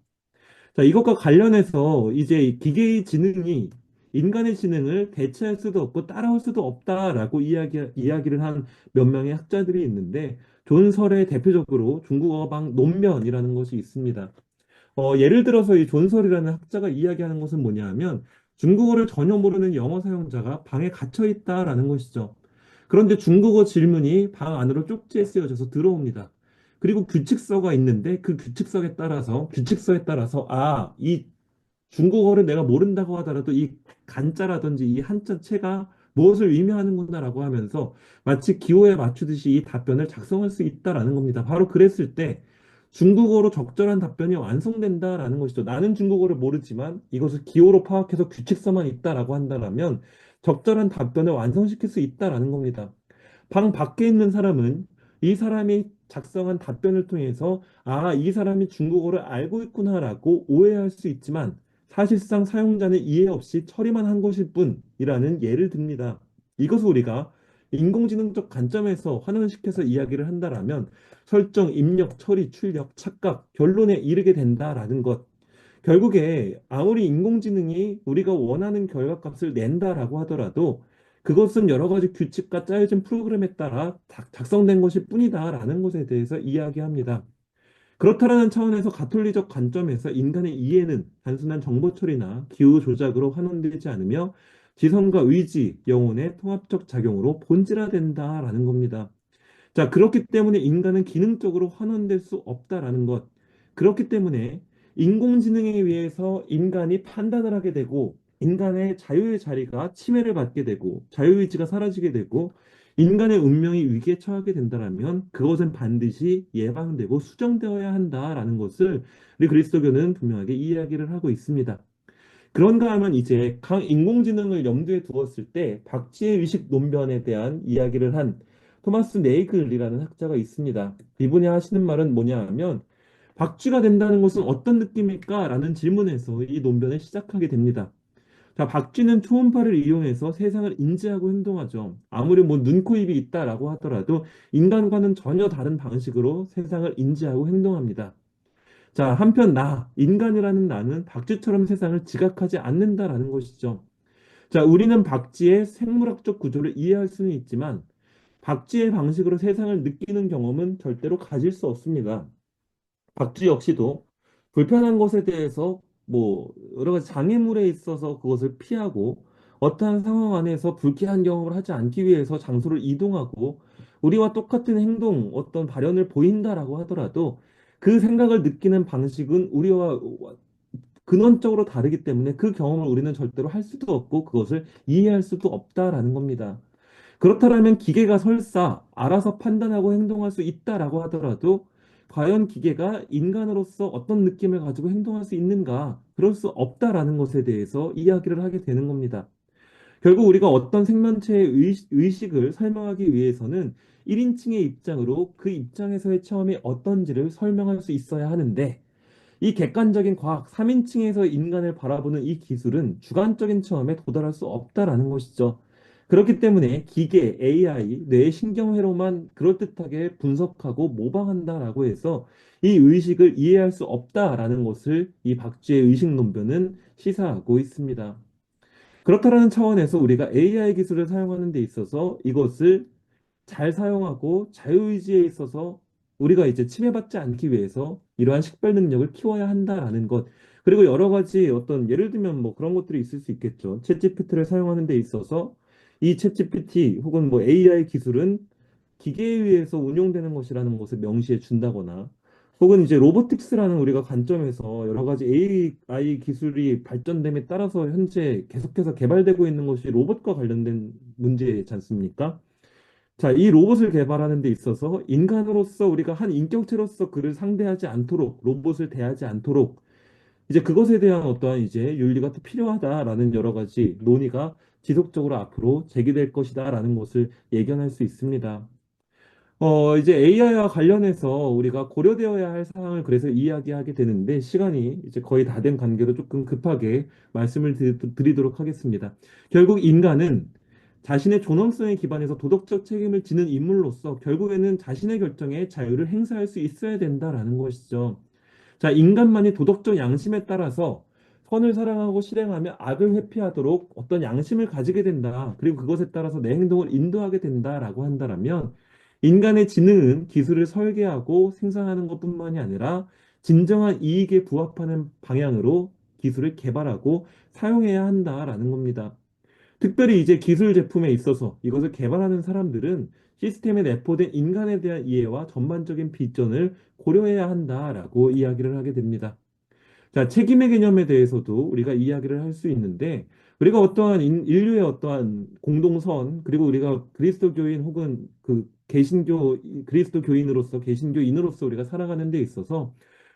자, 이것과 관련해서 이제 이 기계의 지능이 인간의 지능을 대체할 수도 없고 따라올 수도 없다라고 이야기를 한 몇 명의 학자들이 있는데 존설의 대표적으로 중국어방 논면이라는 것이 있습니다. 예를 들어서 이 존설이라는 학자가 이야기하는 것은 뭐냐 하면 중국어를 전혀 모르는 영어 사용자가 방에 gat혀 있다라는 것이죠. 그런데 중국어 질문이 방 안으로 쪽지에 쓰여져서 들어옵니다. 그리고 규칙서가 있는데 그 규칙서에 따라서 이 중국어를 내가 모른다고 하더라도 이 간자라든지 이 한자체가 무엇을 의미하는구나라고 하면서 마치 기호에 맞추듯이 이 답변을 작성할 수 있다라는 겁니다. 바로 그랬을 때 중국어로 적절한 답변이 완성된다라는 것이죠. 나는 중국어를 모르지만 이것을 기호로 파악해서 규칙서만 있다라고 한다면 적절한 답변을 완성시킬 수 있다라는 겁니다. 방 밖에 있는 사람은 이 사람이 작성한 답변을 통해서 이 사람이 중국어를 알고 있구나라고 오해할 수 있지만 사실상 사용자는 이해 없이 처리만 한 것일 뿐이라는 예를 듭니다. 이것을 우리가 인공지능적 관점에서 환원시켜서 이야기를 한다라면 설정, 입력, 처리, 출력, 착각, 결론에 이르게 된다라는 것. 결국에 아무리 인공지능이 우리가 원하는 결과값을 낸다라고 하더라도 그것은 여러 가지 규칙과 짜여진 프로그램에 따라 작성된 것일 뿐이다라는 것에 대해서 이야기합니다. 그렇다라는 차원에서 가톨리적 관점에서 인간의 이해는 단순한 정보 처리나 기후 조작으로 환원되지 않으며 지성과 의지, 영혼의 통합적 작용으로 본질화된다라는 겁니다. 자, 그렇기 때문에 인간은 기능적으로 환원될 수 없다라는 것. 그렇기 때문에 인공지능에 의해서 인간이 판단을 하게 되고 인간의 자유의 자리가 침해를 받게 되고 자유의지가 사라지게 되고 인간의 운명이 위기에 처하게 된다면 그것은 반드시 예방되고 수정되어야 한다라는 것을 우리 그리스도교는 분명하게 이야기를 하고 있습니다. 그런가 하면 이제 인공지능을 염두에 두었을 때 박쥐의 의식 논변에 대한 이야기를 한 토마스 네이글이라는 학자가 있습니다. 이분이 하시는 말은 뭐냐 하면 박쥐가 된다는 것은 어떤 느낌일까? 라는 질문에서 이 논변을 시작하게 됩니다. 자, 박쥐는 초음파를 이용해서 세상을 인지하고 행동하죠. 아무리 뭐 눈, 코, 입이 있다라고 하더라도 인간과는 전혀 다른 방식으로 세상을 인지하고 행동합니다. 자, 한편 인간이라는 나는 박쥐처럼 세상을 지각하지 않는다라는 것이죠. 자, 우리는 박쥐의 생물학적 구조를 이해할 수는 있지만 박쥐의 방식으로 세상을 느끼는 경험은 절대로 가질 수 없습니다. 박쥐 역시도 불편한 것에 대해서 뭐 여러 가지 장애물에 있어서 그것을 피하고 어떠한 상황 안에서 불쾌한 경험을 하지 않기 위해서 장소를 이동하고 우리와 똑같은 행동, 어떤 발현을 보인다라고 하더라도 그 생각을 느끼는 방식은 우리와 근원적으로 다르기 때문에 그 경험을 우리는 절대로 할 수도 없고 그것을 이해할 수도 없다라는 겁니다. 그렇다면 기계가 설사 알아서 판단하고 행동할 수 있다라고 하더라도 과연 기계가 인간으로서 어떤 느낌을 가지고 행동할 수 있는가? 그럴 수 없다라는 것에 대해서 이야기를 하게 되는 겁니다. 결국 우리가 어떤 생명체의 의식을 설명하기 위해서는 1인칭의 입장으로 그 입장에서의 체험이 어떤지를 설명할 수 있어야 하는데 이 객관적인 과학 3인칭에서 인간을 바라보는 이 기술은 주관적인 체험에 도달할 수 없다라는 것이죠. 그렇기 때문에 기계, AI, 뇌의 신경회로만 그럴듯하게 분석하고 모방한다라고 해서 이 의식을 이해할 수 없다라는 것을 이 박쥐의 의식 논변은 시사하고 있습니다. 그렇다라는 차원에서 우리가 AI 기술을 사용하는 데 있어서 이것을 잘 사용하고 자유의지에 있어서 우리가 이제 침해받지 않기 위해서 이러한 식별 능력을 키워야 한다라는 것. 그리고 여러 가지 어떤 예를 들면 뭐 그런 것들이 있을 수 있겠죠. 챗GPT를 사용하는 데 있어서 이 챗GPT 혹은 뭐 AI 기술은 기계에 의해서 운용되는 것이라는 것을 명시해 준다거나 혹은 이제 로보틱스라는 우리가 관점에서 여러 가지 AI 기술이 발전됨에 따라서 현재 계속해서 개발되고 있는 것이 로봇과 관련된 문제지 않습니까? 자, 이 로봇을 개발하는 데 있어서 인간으로서 우리가 한 인격체로서 그를 상대하지 않도록, 로봇을 대하지 않도록 이제 그것에 대한 어떠한 이제 윤리가 또 필요하다라는 여러 가지 논의가 지속적으로 앞으로 제기될 것이다라는 것을 예견할 수 있습니다. 이제 AI와 관련해서 우리가 고려되어야 할 사항을 그래서 이야기하게 되는데 시간이 이제 거의 다 된 관계로 조금 급하게 말씀을 드리도록 하겠습니다. 결국 인간은 자신의 존엄성에 기반해서 도덕적 책임을 지는 인물로서 결국에는 자신의 결정에 자유를 행사할 수 있어야 된다라는 것이죠. 자, 인간만이 도덕적 양심에 따라서 선을 사랑하고 실행하며 악을 회피하도록 어떤 양심을 가지게 된다. 그리고 그것에 따라서 내 행동을 인도하게 된다라고 한다면 인간의 지능은 기술을 설계하고 생산하는 것뿐만이 아니라 진정한 이익에 부합하는 방향으로 기술을 개발하고 사용해야 한다라는 겁니다. 특별히 이제 기술 제품에 있어서 이것을 개발하는 사람들은 시스템에 내포된 인간에 대한 이해와 전반적인 비전을 고려해야 한다라고 이야기를 하게 됩니다. 자, 책임의 개념에 대해서도 우리가 이야기를 할 수 있는데, 우리가 어떠한 인류의 어떠한 공동선, 그리고 우리가 그리스도교인 혹은 그 그리스도교인으로서, 개신교인으로서 우리가 살아가는 데 있어서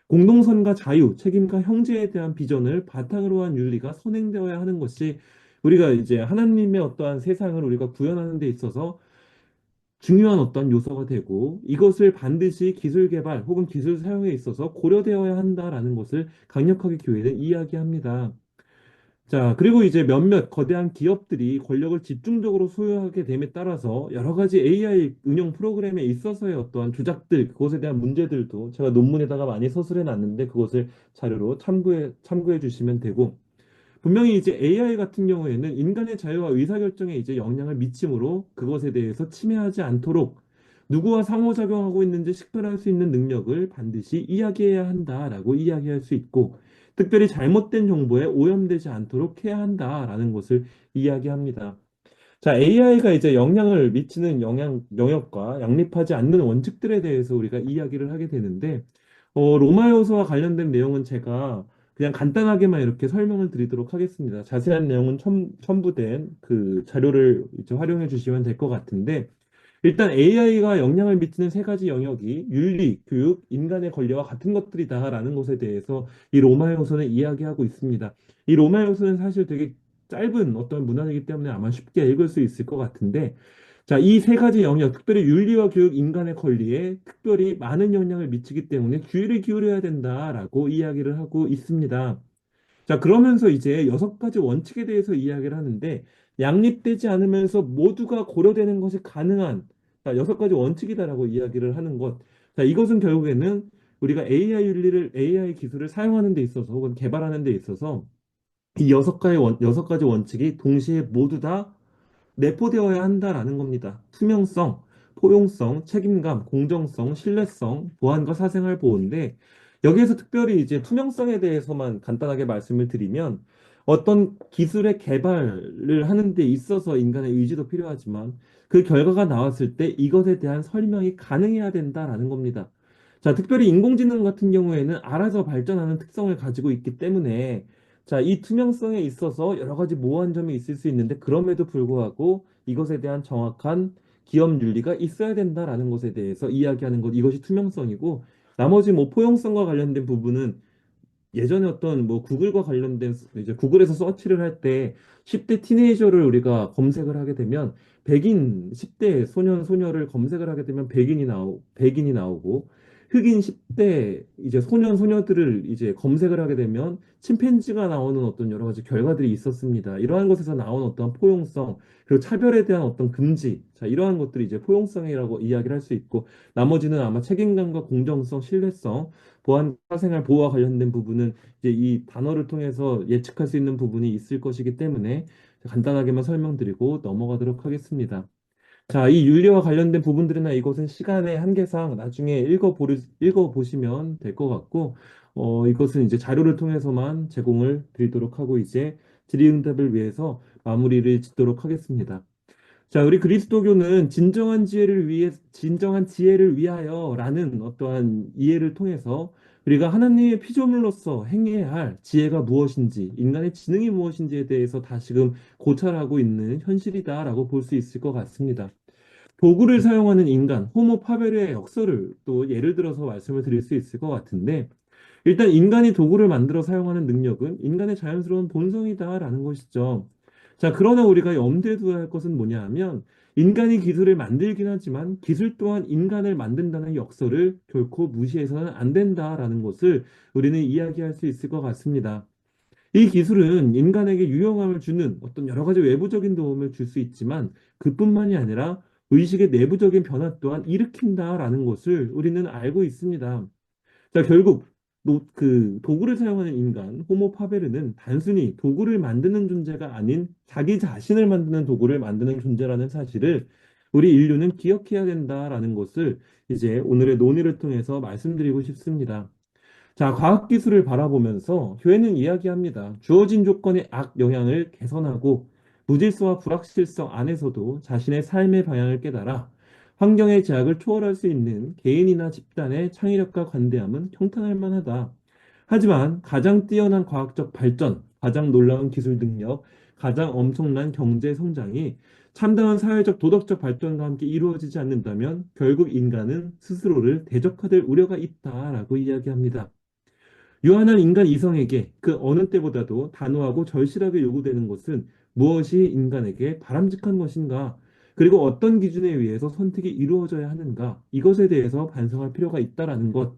공동선과 자유, 책임과 형제에 대한 비전을 바탕으로 한 윤리가 선행되어야 하는 것이 우리가 이제 하나님의 어떠한 세상을 우리가 구현하는 데 있어서 중요한 어떤 요소가 되고 이것을 반드시 기술 개발 혹은 기술 사용에 있어서 고려되어야 한다라는 것을 강력하게 교회는 이야기합니다. 자, 그리고 이제 몇몇 거대한 기업들이 권력을 집중적으로 소유하게 됨에 따라서 여러 가지 AI 운영 프로그램에 있어서의 어떠한 조작들, 그것에 대한 문제들도 제가 논문에다가 많이 서술해 놨는데 그것을 자료로 참고해 주시면 되고 분명히 이제 AI 같은 경우에는 인간의 자유와 의사결정에 이제 영향을 미치므로 그것에 대해서 침해하지 않도록 누구와 상호작용하고 있는지 식별할 수 있는 능력을 반드시 이야기해야 한다라고 이야기할 수 있고 특별히 잘못된 정보에 오염되지 않도록 해야 한다라는 것을 이야기합니다. 자, AI가 이제 영향을 미치는 영역과 양립하지 않는 원칙들에 대해서 우리가 이야기를 하게 되는데, 로마 요소와 관련된 내용은 제가 그냥 간단하게만 이렇게 설명을 드리도록 하겠습니다. 자세한 내용은 첨부된 그 자료를 이제 활용해 주시면 될 것 같은데, 일단 AI가 영향을 미치는 세 가지 영역이 윤리, 교육, 인간의 권리와 같은 것들이다라는 것에 대해서 이 로마 요서는 이야기하고 있습니다. 이 로마 요서는 사실 되게 짧은 어떤 문헌이기 때문에 아마 쉽게 읽을 수 있을 것 같은데, 자, 이 세 가지 영역, 특별히 윤리와 교육, 인간의 권리에 특별히 많은 영향을 미치기 때문에 주의를 기울여야 된다라고 이야기를 하고 있습니다. 자, 그러면서 이제 여섯 가지 원칙에 대해서 이야기를 하는데, 양립되지 않으면서 모두가 고려되는 것이 가능한, 자, 여섯 가지 원칙이다라고 이야기를 하는 것. 자, 이것은 결국에는 우리가 AI 기술을 사용하는 데 있어서, 혹은 개발하는 데 있어서, 이 여섯 가지 원칙이 동시에 모두 다 내포되어야 한다라는 겁니다. 투명성, 포용성, 책임감, 공정성, 신뢰성, 보안과 사생활 보호인데 여기에서 특별히 이제 투명성에 대해서만 간단하게 말씀을 드리면 어떤 기술의 개발을 하는 데 있어서 인간의 의지도 필요하지만 그 결과가 나왔을 때 이것에 대한 설명이 가능해야 된다라는 겁니다. 자, 특별히 인공지능 같은 경우에는 알아서 발전하는 특성을 가지고 있기 때문에 자, 이 투명성에 있어서 여러 가지 모호한 점이 있을 수 있는데 그럼에도 불구하고 이것에 대한 정확한 기업 윤리가 있어야 된다라는 것에 대해서 이야기하는 것 이것이 투명성이고 나머지 뭐 포용성과 관련된 부분은 예전에 어떤 뭐 구글과 관련된 이제 구글에서 서치를 할 때 10대 티네이저를 우리가 검색을 하게 되면 백인 10대 소년 소녀를 검색을 하게 되면 백인이 나오고 흑인 10대 이제 소년 소녀들을 이제 검색을 하게 되면 침팬지가 나오는 어떤 여러 가지 결과들이 있었습니다. 이러한 것에서 나온 어떤 포용성 그리고 차별에 대한 어떤 금지 자 이러한 것들이 이제 포용성이라고 이야기를 할 수 있고 나머지는 아마 책임감과 공정성, 신뢰성 보안 사생활 보호와 관련된 부분은 이제 이 단어를 통해서 예측할 수 있는 부분이 있을 것이기 때문에 간단하게만 설명드리고 넘어가도록 하겠습니다. 자, 이 윤리와 관련된 부분들이나 이것은 시간의 한계상 나중에 읽어보시면 될 것 같고, 이것은 이제 자료를 통해서만 제공을 드리도록 하고 이제 질의응답을 위해서 마무리를 짓도록 하겠습니다. 자, 우리 그리스도교는 진정한 지혜를 위하여라는 어떠한 이해를 통해서 우리가 하나님의 피조물로서 행해야 할 지혜가 무엇인지, 인간의 지능이 무엇인지에 대해서 다시금 고찰하고 있는 현실이다라고 볼 수 있을 것 같습니다. 도구를 사용하는 인간, 호모 파베르의 역설을 또 예를 들어서 말씀을 드릴 수 있을 것 같은데, 일단 인간이 도구를 만들어 사용하는 능력은 인간의 자연스러운 본성이다라는 것이죠. 자, 그러나 우리가 염두에 두어야 할 것은 뭐냐 하면 인간이 기술을 만들긴 하지만 기술 또한 인간을 만든다는 역설을 결코 무시해서는 안 된다라는 것을 우리는 이야기할 수 있을 것 같습니다. 이 기술은 인간에게 유용함을 주는 어떤 여러 가지 외부적인 도움을 줄 수 있지만 그뿐만이 아니라 의식의 내부적인 변화 또한 일으킨다라는 것을 우리는 알고 있습니다. 자, 결국 그 도구를 사용하는 인간, 호모 파베르는 단순히 도구를 만드는 존재가 아닌 자기 자신을 만드는 도구를 만드는 존재라는 사실을 우리 인류는 기억해야 된다라는 것을 이제 오늘의 논의를 통해서 말씀드리고 싶습니다. 자, 과학기술을 바라보면서 교회는 이야기합니다. 주어진 조건의 악 영향을 개선하고 무질서와 불확실성 안에서도 자신의 삶의 방향을 깨달아 환경의 제약을 초월할 수 있는 개인이나 집단의 창의력과 관대함은 평탄할 만하다. 하지만 가장 뛰어난 과학적 발전, 가장 놀라운 기술 능력, 가장 엄청난 경제 성장이 참다운 사회적 도덕적 발전과 함께 이루어지지 않는다면 결국 인간은 스스로를 대적화될 우려가 있다라고 이야기합니다. 유한한 인간 이성에게 그 어느 때보다도 단호하고 절실하게 요구되는 것은 무엇이 인간에게 바람직한 것인가? 그리고 어떤 기준에 의해서 선택이 이루어져야 하는가? 이것에 대해서 반성할 필요가 있다라는 것.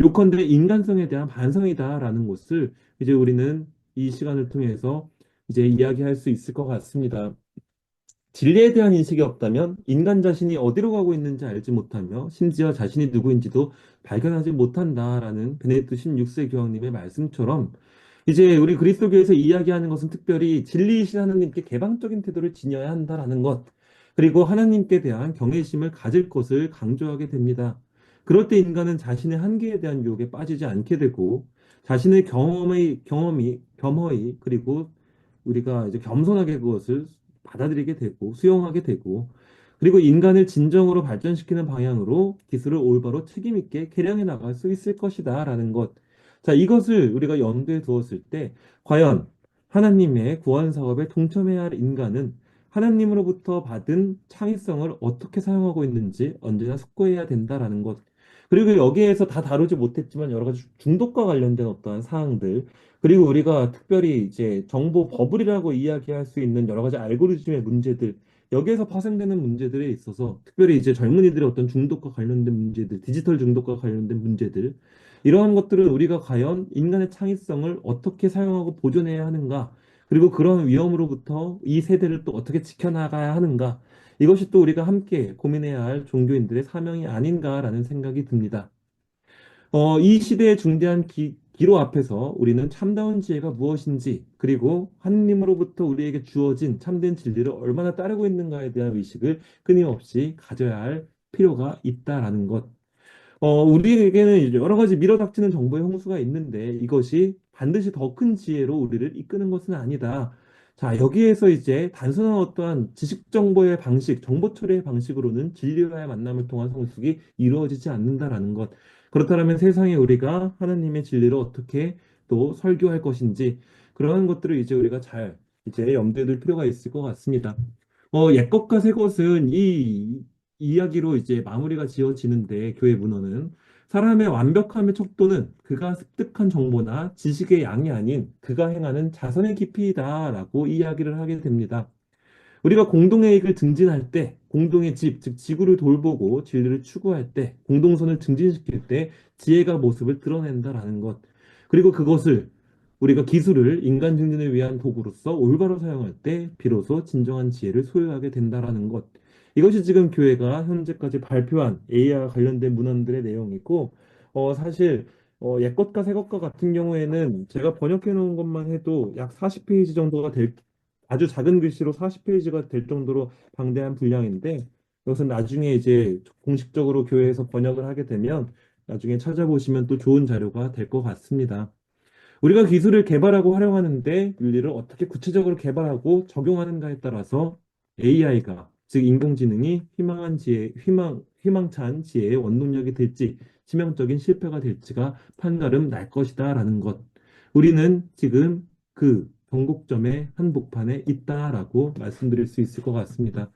요컨대 인간성에 대한 반성이다라는 것을 이제 우리는 이 시간을 통해서 이제 이야기할 수 있을 것 같습니다. 진리에 대한 인식이 없다면 인간 자신이 어디로 가고 있는지 알지 못하며 심지어 자신이 누구인지도 발견하지 못한다라는 베네딕토 16세 교황님의 말씀처럼 이제 우리 그리스도교에서 이야기하는 것은 특별히 진리이신 하나님께 개방적인 태도를 지녀야 한다라는 것, 그리고 하나님께 대한 경외심을 가질 것을 강조하게 됩니다. 그럴 때 인간은 자신의 한계에 대한 유혹에 빠지지 않게 되고 자신의 겸허히 그리고 우리가 이제 겸손하게 그것을 받아들이게 되고 수용하게 되고 그리고 인간을 진정으로 발전시키는 방향으로 기술을 올바로 책임 있게 개량해 나갈 수 있을 것이다라는 것. 자, 이것을 우리가 염두에 두었을 때 과연 하나님의 구원 사업에 동참해야 할 인간은 하나님으로부터 받은 창의성을 어떻게 사용하고 있는지 언제나 숙고해야 된다라는 것. 그리고 여기에서 다 다루지 못했지만 여러 가지 중독과 관련된 어떠한 사항들, 그리고 우리가 특별히 이제 정보 버블이라고 이야기할 수 있는 여러 가지 알고리즘의 문제들, 여기에서 파생되는 문제들에 있어서 특별히 이제 젊은이들의 어떤 중독과 관련된 문제들, 디지털 중독과 관련된 문제들, 이러한 것들은 우리가 과연 인간의 창의성을 어떻게 사용하고 보존해야 하는가, 그리고 그런 위험으로부터 이 세대를 또 어떻게 지켜나가야 하는가, 이것이 또 우리가 함께 고민해야 할 종교인들의 사명이 아닌가라는 생각이 듭니다. 이 시대의 중대한 기로 앞에서 우리는 참다운 지혜가 무엇인지, 그리고 하느님으로부터 우리에게 주어진 참된 진리를 얼마나 따르고 있는가에 대한 의식을 끊임없이 가져야 할 필요가 있다라는 것. 우리에게는 이제 여러 가지 밀어닥치는 정보의 홍수가 있는데 이것이 반드시 더 큰 지혜로 우리를 이끄는 것은 아니다. 자, 여기에서 이제 단순한 어떠한 지식 정보의 방식, 정보 처리의 방식으로는 진리와의 만남을 통한 성숙이 이루어지지 않는다라는 것. 그렇다면 세상에 우리가 하나님의 진리를 어떻게 또 설교할 것인지 그러한 것들을 이제 우리가 잘 이제 염두에 둘 필요가 있을 것 같습니다. 옛것과 새것은 이 이야기로 이제 마무리가 지어지는데 교회 문헌은 사람의 완벽함의 척도는 그가 습득한 정보나 지식의 양이 아닌 그가 행하는 자선의 깊이다라고 이야기를 하게 됩니다. 우리가 공동의 이익을 증진할 때, 공동의 집, 즉 지구를 돌보고 진리를 추구할 때, 공동선을 증진시킬 때 지혜가 모습을 드러낸다라는 것. 그리고 그것을 우리가 기술을 인간 증진을 위한 도구로서 올바로 사용할 때 비로소 진정한 지혜를 소유하게 된다라는 것. 이것이 지금 교회가 현재까지 발표한 AI와 관련된 문헌들의 내용이고, 사실 옛것과 새것과 같은 경우에는 제가 번역해 놓은 것만 해도 약 40페이지 정도가 될 아주 작은 글씨로 40페이지가 될 정도로 방대한 분량인데 이것은 나중에 이제 공식적으로 교회에서 번역을 하게 되면 나중에 찾아보시면 또 좋은 자료가 될 것 같습니다. 우리가 기술을 개발하고 활용하는데 윤리를 어떻게 구체적으로 개발하고 적용하는가에 따라서 AI가 즉 인공지능이 희망찬 지혜의 원동력이 될지 치명적인 실패가 될지가 판가름 날 것이다라는 것. 우리는 지금 그 경곡점의 한복판에 있다라고 말씀드릴 수 있을 것 같습니다.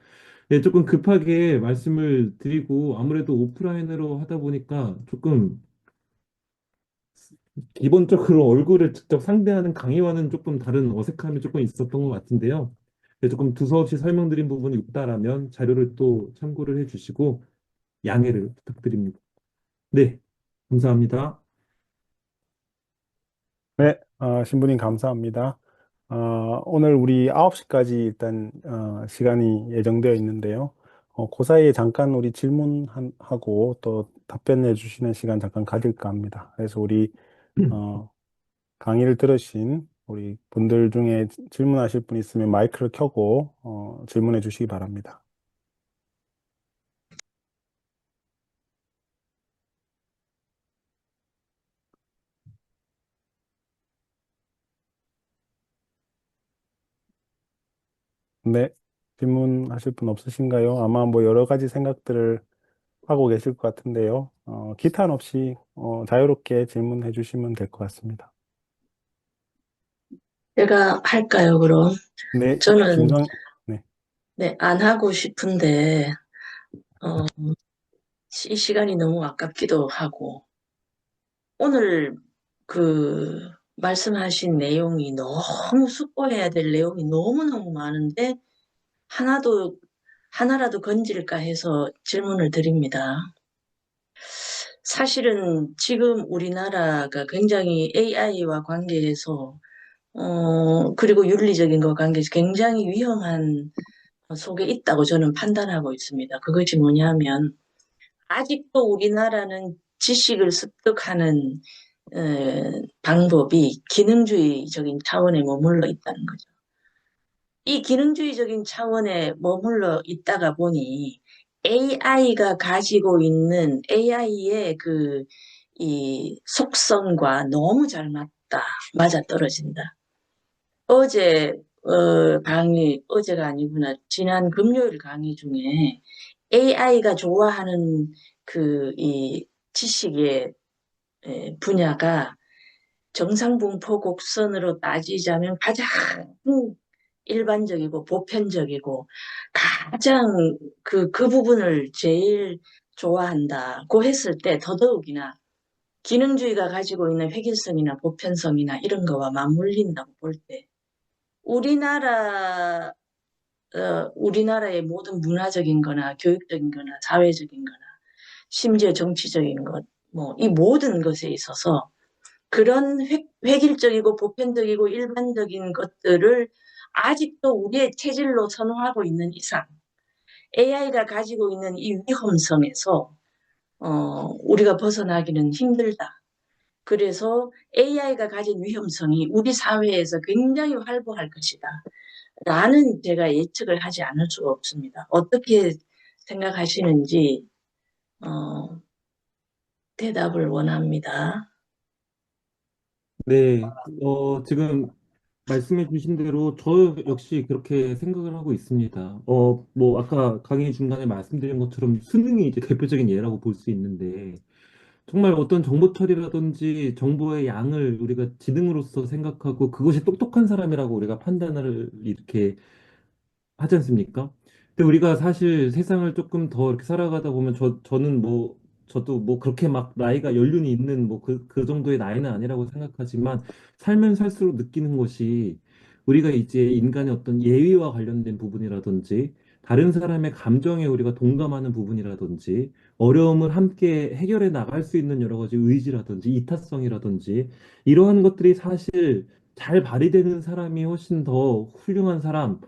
네, 조금 급하게 말씀을 드리고 아무래도 오프라인으로 하다 보니까 조금 기본적으로 얼굴을 직접 상대하는 강의와는 조금 다른 어색함이 조금 있었던 것 같은데요. 네, 조금 두서없이 설명드린 부분이 있다라면 자료를 또 참고를 해주시고 양해를 부탁드립니다. 네, 감사합니다. 네, 신부님 감사합니다. 오늘 우리 9시까지 일단 시간이 예정되어 있는데요. 그 사이에 잠깐 우리 질문하고 또 답변해 주시는 시간 잠깐 가질까 합니다. 그래서 우리 어, 강의를 들으신 우리 분들 중에 질문하실 분 있으면 마이크를 켜고 질문해 주시기 바랍니다. 네, 질문하실 분 없으신가요? 아마 뭐 여러 가지 생각들을 하고 계실 것 같은데요. 기탄 없이 자유롭게 질문해 주시면 될 것 같습니다. 제가 할까요, 그럼? 네, 저는, 네, 네, 안 하고 싶은데, 어, 이 시간이 너무 아깝기도 하고, 오늘 말씀하신 내용이 너무 숙고해야 될 내용이 너무너무 많은데, 하나도, 하나라도 건질까 해서 질문을 드립니다. 사실은 지금 우리나라가 굉장히 AI와 관계해서, 그리고 윤리적인 것 관계에서 굉장히 위험한 속에 있다고 저는 판단하고 있습니다. 그것이 뭐냐면 아직도 우리나라는 지식을 습득하는 방법이 기능주의적인 차원에 머물러 있다는 거죠. 이 기능주의적인 차원에 머물러 있다가 보니 AI가 가지고 있는 AI의 이 속성과 너무 잘 맞아 떨어진다. 어제 어제가 아니구나. 지난 금요일 강의 중에 AI가 좋아하는 이 지식의 분야가 정상분포 곡선으로 따지자면 가장 일반적이고 보편적이고 가장 그 부분을 제일 좋아한다고 했을 때 더더욱이나 기능주의가 가지고 있는 획일성이나 보편성이나 이런 거와 맞물린다고 볼 때 우리나라, 우리나라의 모든 문화적인 거나 교육적인 거나 사회적인 거나 심지어 정치적인 것, 뭐, 이 모든 것에 있어서 그런 획일적이고 보편적이고 일반적인 것들을 아직도 우리의 체질로 선호하고 있는 이상 AI가 가지고 있는 이 위험성에서 우리가 벗어나기는 힘들다. 그래서 AI가 가진 위험성이 우리 사회에서 굉장히 활보할 것이다. 라는 제가 예측을 하지 않을 수가 없습니다. 어떻게 생각하시는지 어, 대답을 원합니다. 네, 지금 말씀해 주신 대로 저 역시 그렇게 생각을 하고 있습니다. 뭐 아까 강의 중간에 말씀드린 것처럼 수능이 이제 대표적인 예라고 볼 수 있는데 정말 어떤 정보 처리라든지 정보의 양을 우리가 지능으로서 생각하고 그것이 똑똑한 사람이라고 우리가 판단을 이렇게 하지 않습니까? 근데 우리가 사실 세상을 조금 더 이렇게 살아가다 보면 저는 뭐 저도 뭐 그렇게 막 나이가 연륜이 있는 뭐 그 정도의 나이는 아니라고 생각하지만 살면 살수록 느끼는 것이 우리가 이제 인간의 어떤 예의와 관련된 부분이라든지 다른 사람의 감정에 우리가 동감하는 부분이라든지 어려움을 함께 해결해 나갈 수 있는 여러 가지 의지라든지 이타성이라든지 이러한 것들이 사실 잘 발휘되는 사람이 훨씬 더 훌륭한 사람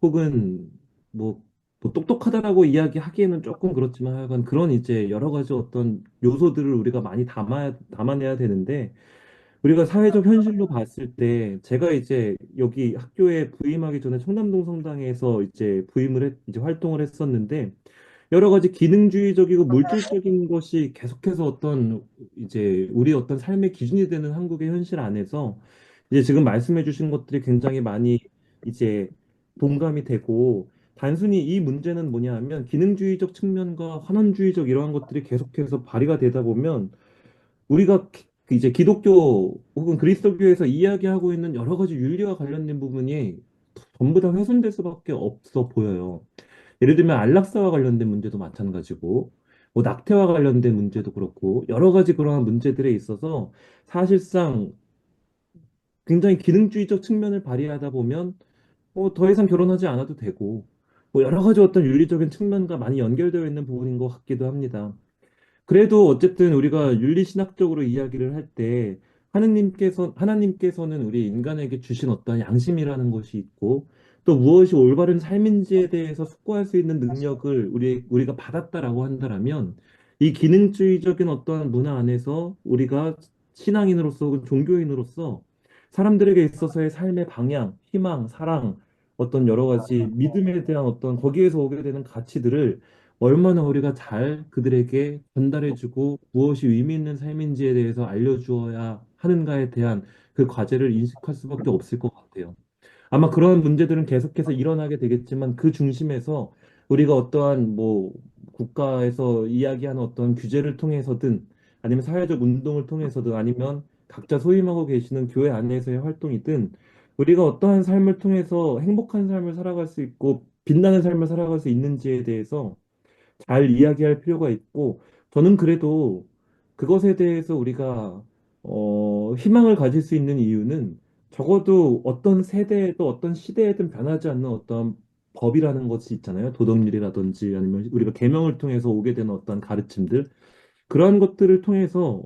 혹은 뭐, 뭐 똑똑하다라고 이야기하기에는 조금 그렇지만 하여간 그런 이제 여러 가지 어떤 요소들을 우리가 많이 담아내야 되는데 우리가 사회적 현실로 봤을 때 제가 이제 여기 학교에 부임하기 전에 청담동 성당에서 이제 이제 활동을 했었는데 여러 가지 기능주의적이고 물질적인 것이 계속해서 어떤 이제 우리 어떤 삶의 기준이 되는 한국의 현실 안에서 이제 지금 말씀해 주신 것들이 굉장히 많이 이제 동감이 되고 단순히 이 문제는 뭐냐 하면 기능주의적 측면과 환원주의적 이러한 것들이 계속해서 발휘가 되다 보면 우리가 이제 기독교 혹은 그리스도교에서 이야기하고 있는 여러 가지 윤리와 관련된 부분이 전부 다 훼손될 수밖에 없어 보여요. 예를 들면 안락사와 관련된 문제도 마찬가지고, 뭐 낙태와 관련된 문제도 그렇고, 여러 가지 그러한 문제들에 있어서 사실상 굉장히 기능주의적 측면을 발휘하다 보면 더 이상 결혼하지 않아도 되고, 뭐 여러 가지 어떤 윤리적인 측면과 많이 연결되어 있는 부분인 것 같기도 합니다. 그래도 어쨌든 우리가 윤리신학적으로 이야기를 할 때 하나님께서는 우리 인간에게 주신 어떤 양심이라는 것이 있고 또 무엇이 올바른 삶인지에 대해서 숙고할 수 있는 능력을 우리가 받았다라고 한다면 이 기능주의적인 어떠한 문화 안에서 우리가 신앙인으로서 혹은 종교인으로서 사람들에게 있어서의 삶의 방향, 희망, 사랑, 어떤 여러 가지 믿음에 대한 어떤 거기에서 오게 되는 가치들을 얼마나 우리가 잘 그들에게 전달해주고 무엇이 의미 있는 삶인지에 대해서 알려주어야 하는가에 대한 그 과제를 인식할 수밖에 없을 것 같아요. 아마 그러한 문제들은 계속해서 일어나게 되겠지만 그 중심에서 우리가 어떠한 뭐 국가에서 이야기하는 어떤 규제를 통해서든 아니면 사회적 운동을 통해서든 아니면 각자 소임하고 계시는 교회 안에서의 활동이든 우리가 어떠한 삶을 통해서 행복한 삶을 살아갈 수 있고 빛나는 삶을 살아갈 수 있는지에 대해서 잘 이야기할 필요가 있고, 저는 그래도 그것에 대해서 우리가, 희망을 가질 수 있는 이유는 적어도 어떤 세대에 또 어떤 시대에든 변하지 않는 어떤 법이라는 것이 있잖아요. 도덕률이라든지 아니면 우리가 계명을 통해서 오게 되는 어떤 가르침들. 그러한 것들을 통해서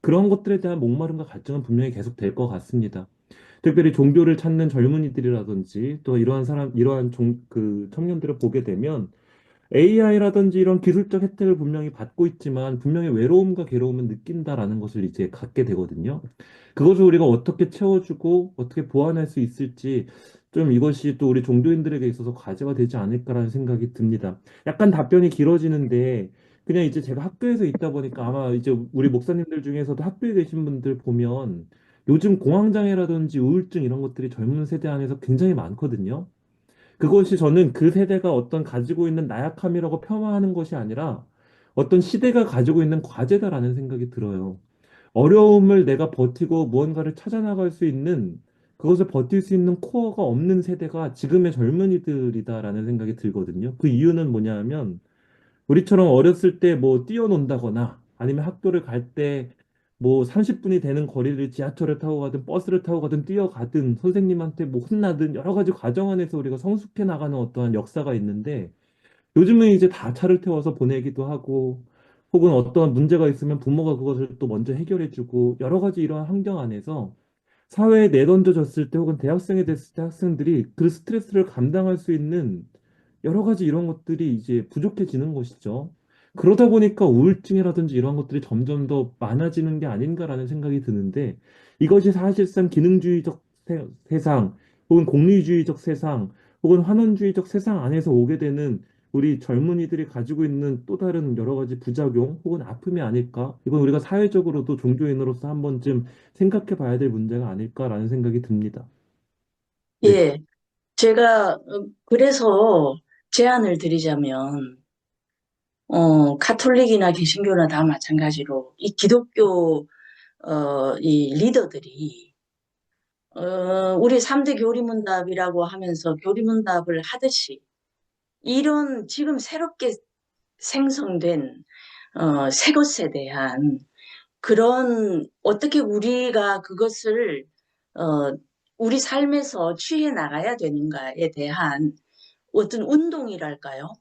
그런 것들에 대한 목마름과 갈증은 분명히 계속 될 것 같습니다. 특별히 종교를 찾는 젊은이들이라든지 또 이러한 그 청년들을 보게 되면 AI라든지 이런 기술적 혜택을 분명히 받고 있지만 분명히 외로움과 괴로움은 느낀다라는 것을 이제 갖게 되거든요. 그것을 우리가 어떻게 채워주고 어떻게 보완할 수 있을지 좀 이것이 또 우리 종교인들에게 있어서 과제가 되지 않을까라는 생각이 듭니다. 약간 답변이 길어지는데 그냥 이제 제가 학교에서 있다 보니까 아마 이제 우리 목사님들 중에서도 학교에 계신 분들 보면 요즘 공황장애라든지 우울증 이런 것들이 젊은 세대 안에서 굉장히 많거든요. 그것이 저는 그 세대가 어떤 가지고 있는 나약함이라고 폄하하는 것이 아니라 어떤 시대가 가지고 있는 과제다라는 생각이 들어요. 어려움을 내가 버티고 무언가를 찾아나갈 수 있는 그것을 버틸 수 있는 코어가 없는 세대가 지금의 젊은이들이다라는 생각이 들거든요. 그 이유는 뭐냐 하면 우리처럼 어렸을 때 뭐 뛰어논다거나 아니면 학교를 갈 때 뭐 30분이 되는 거리를 지하철을 타고 가든 버스를 타고 가든 뛰어가든 선생님한테 뭐 혼나든 여러 가지 과정 안에서 우리가 성숙해 나가는 어떠한 역사가 있는데 요즘은 이제 다 차를 태워서 보내기도 하고 혹은 어떠한 문제가 있으면 부모가 그것을 또 먼저 해결해주고 여러 가지 이러한 환경 안에서 사회에 내던져졌을 때 혹은 대학생이 됐을 때 학생들이 그 스트레스를 감당할 수 있는 여러 가지 이런 것들이 이제 부족해지는 것이죠. 그러다 보니까 우울증이라든지 이런 것들이 점점 더 많아지는 게 아닌가라는 생각이 드는데 이것이 사실상 기능주의적 세상 혹은 공리주의적 세상 혹은 환원주의적 세상 안에서 오게 되는 우리 젊은이들이 가지고 있는 또 다른 여러 가지 부작용 혹은 아픔이 아닐까? 이건 우리가 사회적으로도 종교인으로서 한 번쯤 생각해 봐야 될 문제가 아닐까라는 생각이 듭니다. 네, 예, 제가 그래서 제안을 드리자면 카톨릭이나 개신교나 다 마찬가지로 이 기독교 이 리더들이 우리 3대 교리문답이라고 하면서 교리문답을 하듯이 이런 지금 새롭게 생성된 새 것에 대한 그런 어떻게 우리가 그것을 어, 우리 삶에서 취해 나가야 되는가에 대한 어떤 운동이랄까요?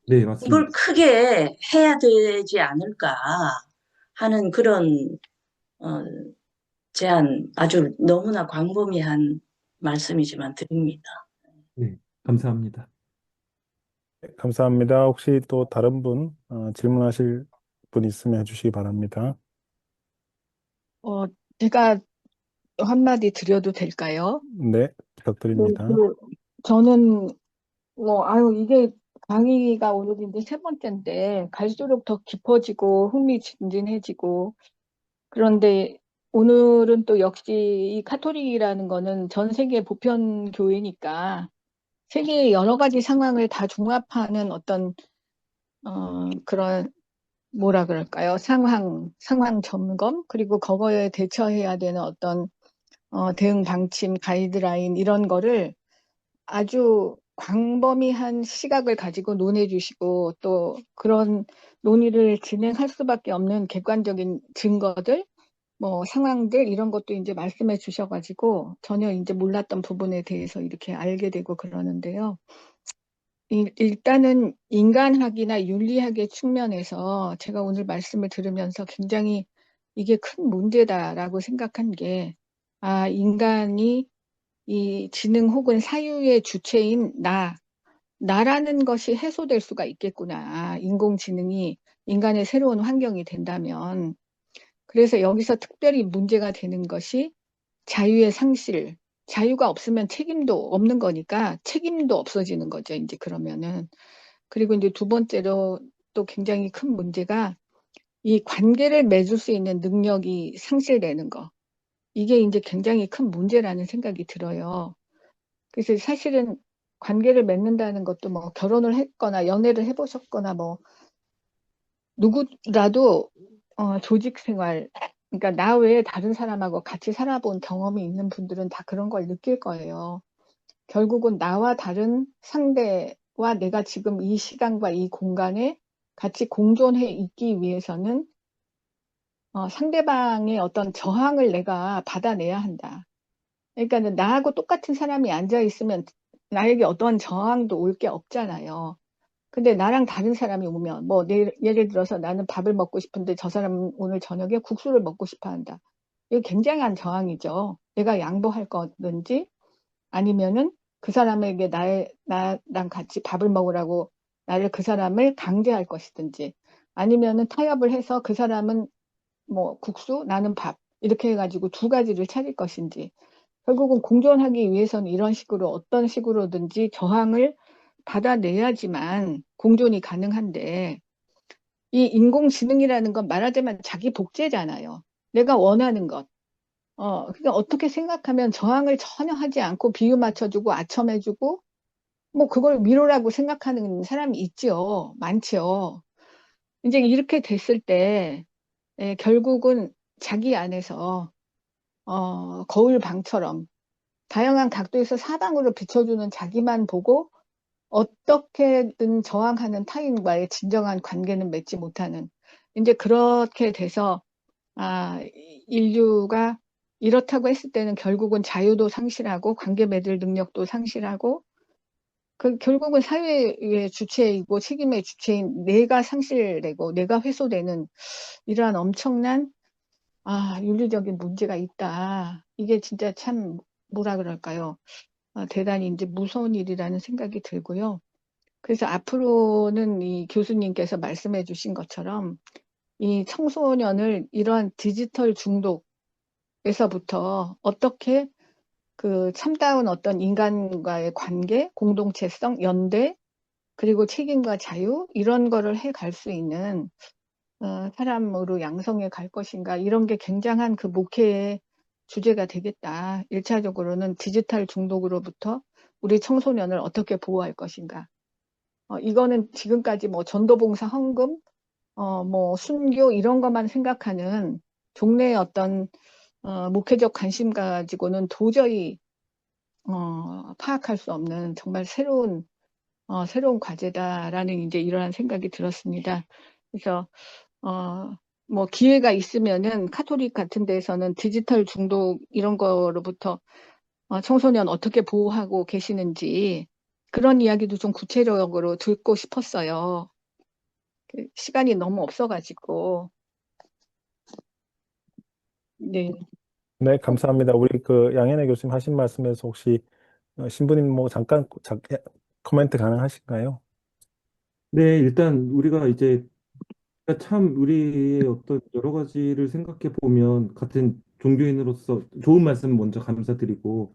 네, 이걸 맞습니다. 크게 해야 되지 않을까 하는 그런 어, 제안 아주 너무나 광범위한 말씀이지만 드립니다. 네, 감사합니다. 감사합니다. 혹시 또 다른 분 질문하실 분 있으면 해주시기 바랍니다. 어, 제가 한마디 드려도 될까요? 네, 네, 부탁드립니다. 저는, 이게 강의가 오늘 이제 세 번째인데, 갈수록 더 깊어지고, 흥미진진해지고, 그런데 오늘은 또 역시 이 카톨릭이라는 거는 전 세계 보편 교회니까, 세계의 여러 가지 상황을 다 종합하는 어떤 그런 뭐라 그럴까요? 상황 점검, 그리고 그거에 대처해야 되는 어떤 대응 방침, 가이드라인 이런 거를 아주 광범위한 시각을 가지고 논해 주시고 또 그런 논의를 진행할 수밖에 없는 객관적인 증거들, 뭐 상황들 이런 것도 이제 말씀해 주셔가지고 전혀 이제 몰랐던 부분에 대해서 이렇게 알게 되고 그러는데요. 일단은 인간학이나 윤리학의 측면에서 제가 오늘 말씀을 들으면서 굉장히 이게 큰 문제다라고 생각한 게, 인간이 이 지능 혹은 사유의 주체인 나라는 것이 해소될 수가 있겠구나. 인공지능이 인간의 새로운 환경이 된다면. 그래서 여기서 특별히 문제가 되는 것이 자유의 상실. 자유가 없으면 책임도 없는 거니까 책임도 없어지는 거죠. 이제 그러면은. 그리고 이제 두 번째로 또 굉장히 큰 문제가 이 관계를 맺을 수 있는 능력이 상실되는 거. 이게 이제 굉장히 큰 문제라는 생각이 들어요. 그래서 사실은 관계를 맺는다는 것도 뭐 결혼을 했거나 연애를 해보셨거나 뭐 누구라도 조직 생활, 그러니까 나 외에 다른 사람하고 같이 살아본 경험이 있는 분들은 다 그런 걸 느낄 거예요. 결국은 나와 다른 상대와 내가 지금 이 시간과 이 공간에 같이 공존해 있기 위해서는 상대방의 어떤 저항을 내가 받아내야 한다. 그러니까 나하고 똑같은 사람이 앉아 있으면 나에게 어떤 저항도 올 게 없잖아요. 근데 나랑 다른 사람이 오면 뭐 예를 들어서 나는 밥을 먹고 싶은데 저 사람은 오늘 저녁에 국수를 먹고 싶어 한다. 이거 굉장한 저항이죠. 내가 양보할 거든지 아니면은 그 사람에게 나랑 같이 밥을 먹으라고 그 사람을 강제할 것이든지 아니면은 타협을 해서 그 사람은 뭐 국수, 나는 밥 이렇게 해가지고 두 가지를 차릴 것인지 결국은 공존하기 위해서는 이런 식으로 어떤 식으로든지 저항을 받아내야지만 공존이 가능한데 이 인공지능이라는 건 말하자면 자기 복제잖아요. 내가 원하는 것. 그러니까 어떻게 생각하면 저항을 전혀 하지 않고 비유 맞춰주고 아첨해주고 뭐 그걸 위로라고 생각하는 사람이 있죠. 많죠. 이제 이렇게 됐을 때 결국은 자기 안에서 거울방처럼 다양한 각도에서 사방으로 비춰주는 자기만 보고 어떻게든 저항하는 타인과의 진정한 관계는 맺지 못하는 이제 그렇게 돼서 인류가 이렇다고 했을 때는 결국은 자유도 상실하고 관계 맺을 능력도 상실하고 결국은 사회의 주체이고 책임의 주체인 내가 상실되고 내가 훼손되는 이러한 엄청난 윤리적인 문제가 있다. 이게 진짜 참 뭐라 그럴까요? 대단히 이제 무서운 일이라는 생각이 들고요. 그래서 앞으로는 이 교수님께서 말씀해 주신 것처럼 이 청소년을 이러한 디지털 중독에서부터 어떻게 그 참다운 어떤 인간과의 관계, 공동체성, 연대, 그리고 책임과 자유 이런 거를 해 갈 수 있는 사람으로 양성해 갈 것인가 이런 게 굉장한 그 목회의 주제가 되겠다. 1차적으로는 디지털 중독으로부터 우리 청소년을 어떻게 보호할 것인가. 이거는 지금까지 뭐 전도봉사 헌금, 뭐 순교 이런 것만 생각하는 종래의 어떤 목회적 관심 가지고는 도저히 파악할 수 없는 정말 새로운 과제다라는 이제 이러한 생각이 들었습니다. 그래서 뭐 기회가 있으면은 카톨릭 같은 데에서는 디지털 중독 이런 거로부터 청소년 어떻게 보호하고 계시는지 그런 이야기도 좀 구체적으로 듣고 싶었어요. 시간이 너무 없어가지고. 네. 네, 감사합니다. 우리 그 양현애 교수님 하신 말씀에서 혹시 신부님 뭐 잠깐 코멘트 가능하실까요? 네, 일단 우리가 이제 참 우리의 어떤 여러 가지를 생각해 보면 같은 종교인으로서 좋은 말씀 먼저 감사드리고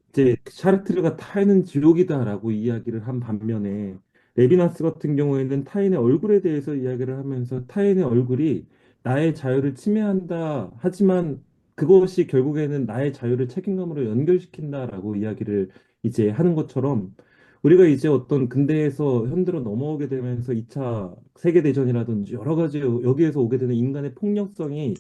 이제 샤르트르가 타인은 지옥이다라고 이야기를 한 반면에 레비나스 같은 경우에는 타인의 얼굴에 대해서 이야기를 하면서 타인의 얼굴이 나의 자유를 침해한다 하지만 그것이 결국에는 나의 자유를 책임감으로 연결시킨다라고 이야기를 이제 하는 것처럼 우리가 이제 어떤 근대에서 현대로 넘어오게 되면서 2차 세계대전이라든지 여러 가지 여기에서 오게 되는 인간의 폭력성이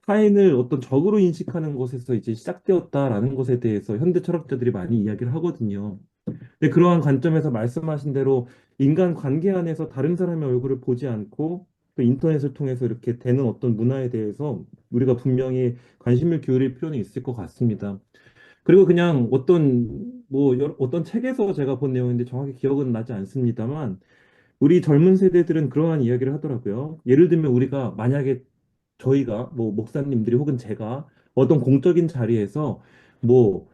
타인을 어떤 적으로 인식하는 것에서 이제 시작되었다라는 것에 대해서 현대 철학자들이 많이 이야기를 하거든요. 근데 그러한 관점에서 말씀하신 대로 인간 관계 안에서 다른 사람의 얼굴을 보지 않고 또 인터넷을 통해서 이렇게 되는 어떤 문화에 대해서 우리가 분명히 관심을 기울일 필요는 있을 것 같습니다. 그리고 그냥 어떤 책에서 제가 본 내용인데 정확히 기억은 나지 않습니다만 우리 젊은 세대들은 그러한 이야기를 하더라고요. 예를 들면 우리가 만약에 저희가 뭐 목사님들이 혹은 제가 어떤 공적인 자리에서 뭐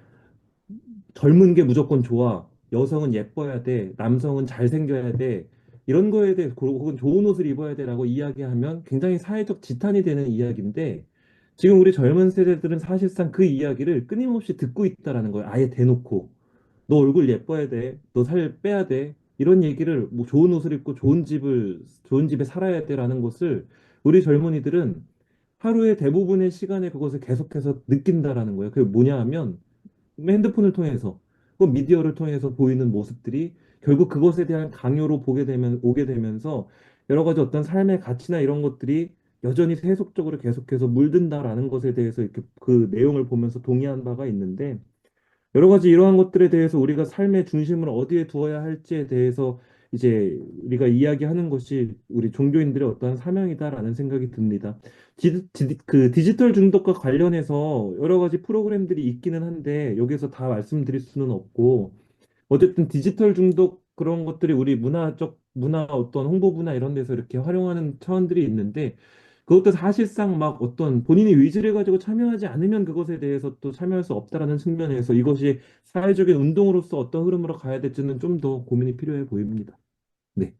젊은 게 무조건 좋아. 여성은 예뻐야 돼. 남성은 잘생겨야 돼. 이런 거에 대해 혹은 좋은 옷을 입어야 돼라고 이야기하면 굉장히 사회적 지탄이 되는 이야기인데 지금 우리 젊은 세대들은 사실상 그 이야기를 끊임없이 듣고 있다라는 거예요. 아예 대놓고. 너 얼굴 예뻐야 돼. 너 살 빼야 돼. 이런 얘기를 뭐 좋은 옷을 입고 좋은 집에 살아야 돼라는 것을 우리 젊은이들은 하루의 대부분의 시간에 그것을 계속해서 느낀다라는 거예요. 그게 뭐냐 하면 핸드폰을 통해서 혹은 미디어를 통해서 보이는 모습들이 결국 그것에 대한 강요로 오게 되면서 여러 가지 어떤 삶의 가치나 이런 것들이 여전히 세속적으로 계속해서 물든다라는 것에 대해서 이렇게 그 내용을 보면서 동의한 바가 있는데 여러 가지 이러한 것들에 대해서 우리가 삶의 중심을 어디에 두어야 할지에 대해서 이제 우리가 이야기하는 것이 우리 종교인들의 어떠한 사명이다라는 생각이 듭니다. 그 디지털 중독과 관련해서 여러 가지 프로그램들이 있기는 한데 여기서 다 말씀드릴 수는 없고 어쨌든 디지털 중독 그런 것들이 우리 문화 어떤 홍보부나 이런 데서 이렇게 활용하는 차원들이 있는데 그것도 사실상 막 어떤 본인이 의지를 가지고 참여하지 않으면 그것에 대해서 또 참여할 수 없다라는 측면에서 이것이 사회적인 운동으로서 어떤 흐름으로 가야 될지는 좀 더 고민이 필요해 보입니다. 네.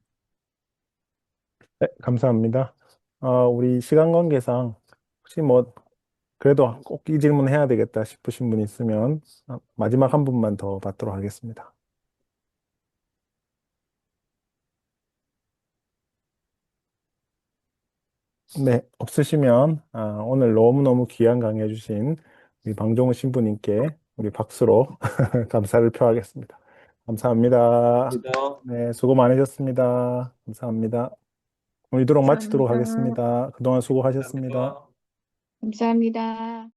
네, 감사합니다. 우리 시간 관계상 혹시 뭐 그래도 꼭 이 질문 해야 되겠다 싶으신 분 있으면 마지막 한 분만 더 받도록 하겠습니다. 네, 없으시면 오늘 너무너무 귀한 강의 해주신 우리 방종우 신부님께 우리 박수로 감사를 표하겠습니다. 감사합니다. 감사합니다. 네, 수고 많으셨습니다. 감사합니다. 오늘 이도록 마치도록 감사합니다. 하겠습니다. 그동안 수고하셨습니다. 감사합니다. 감사합니다.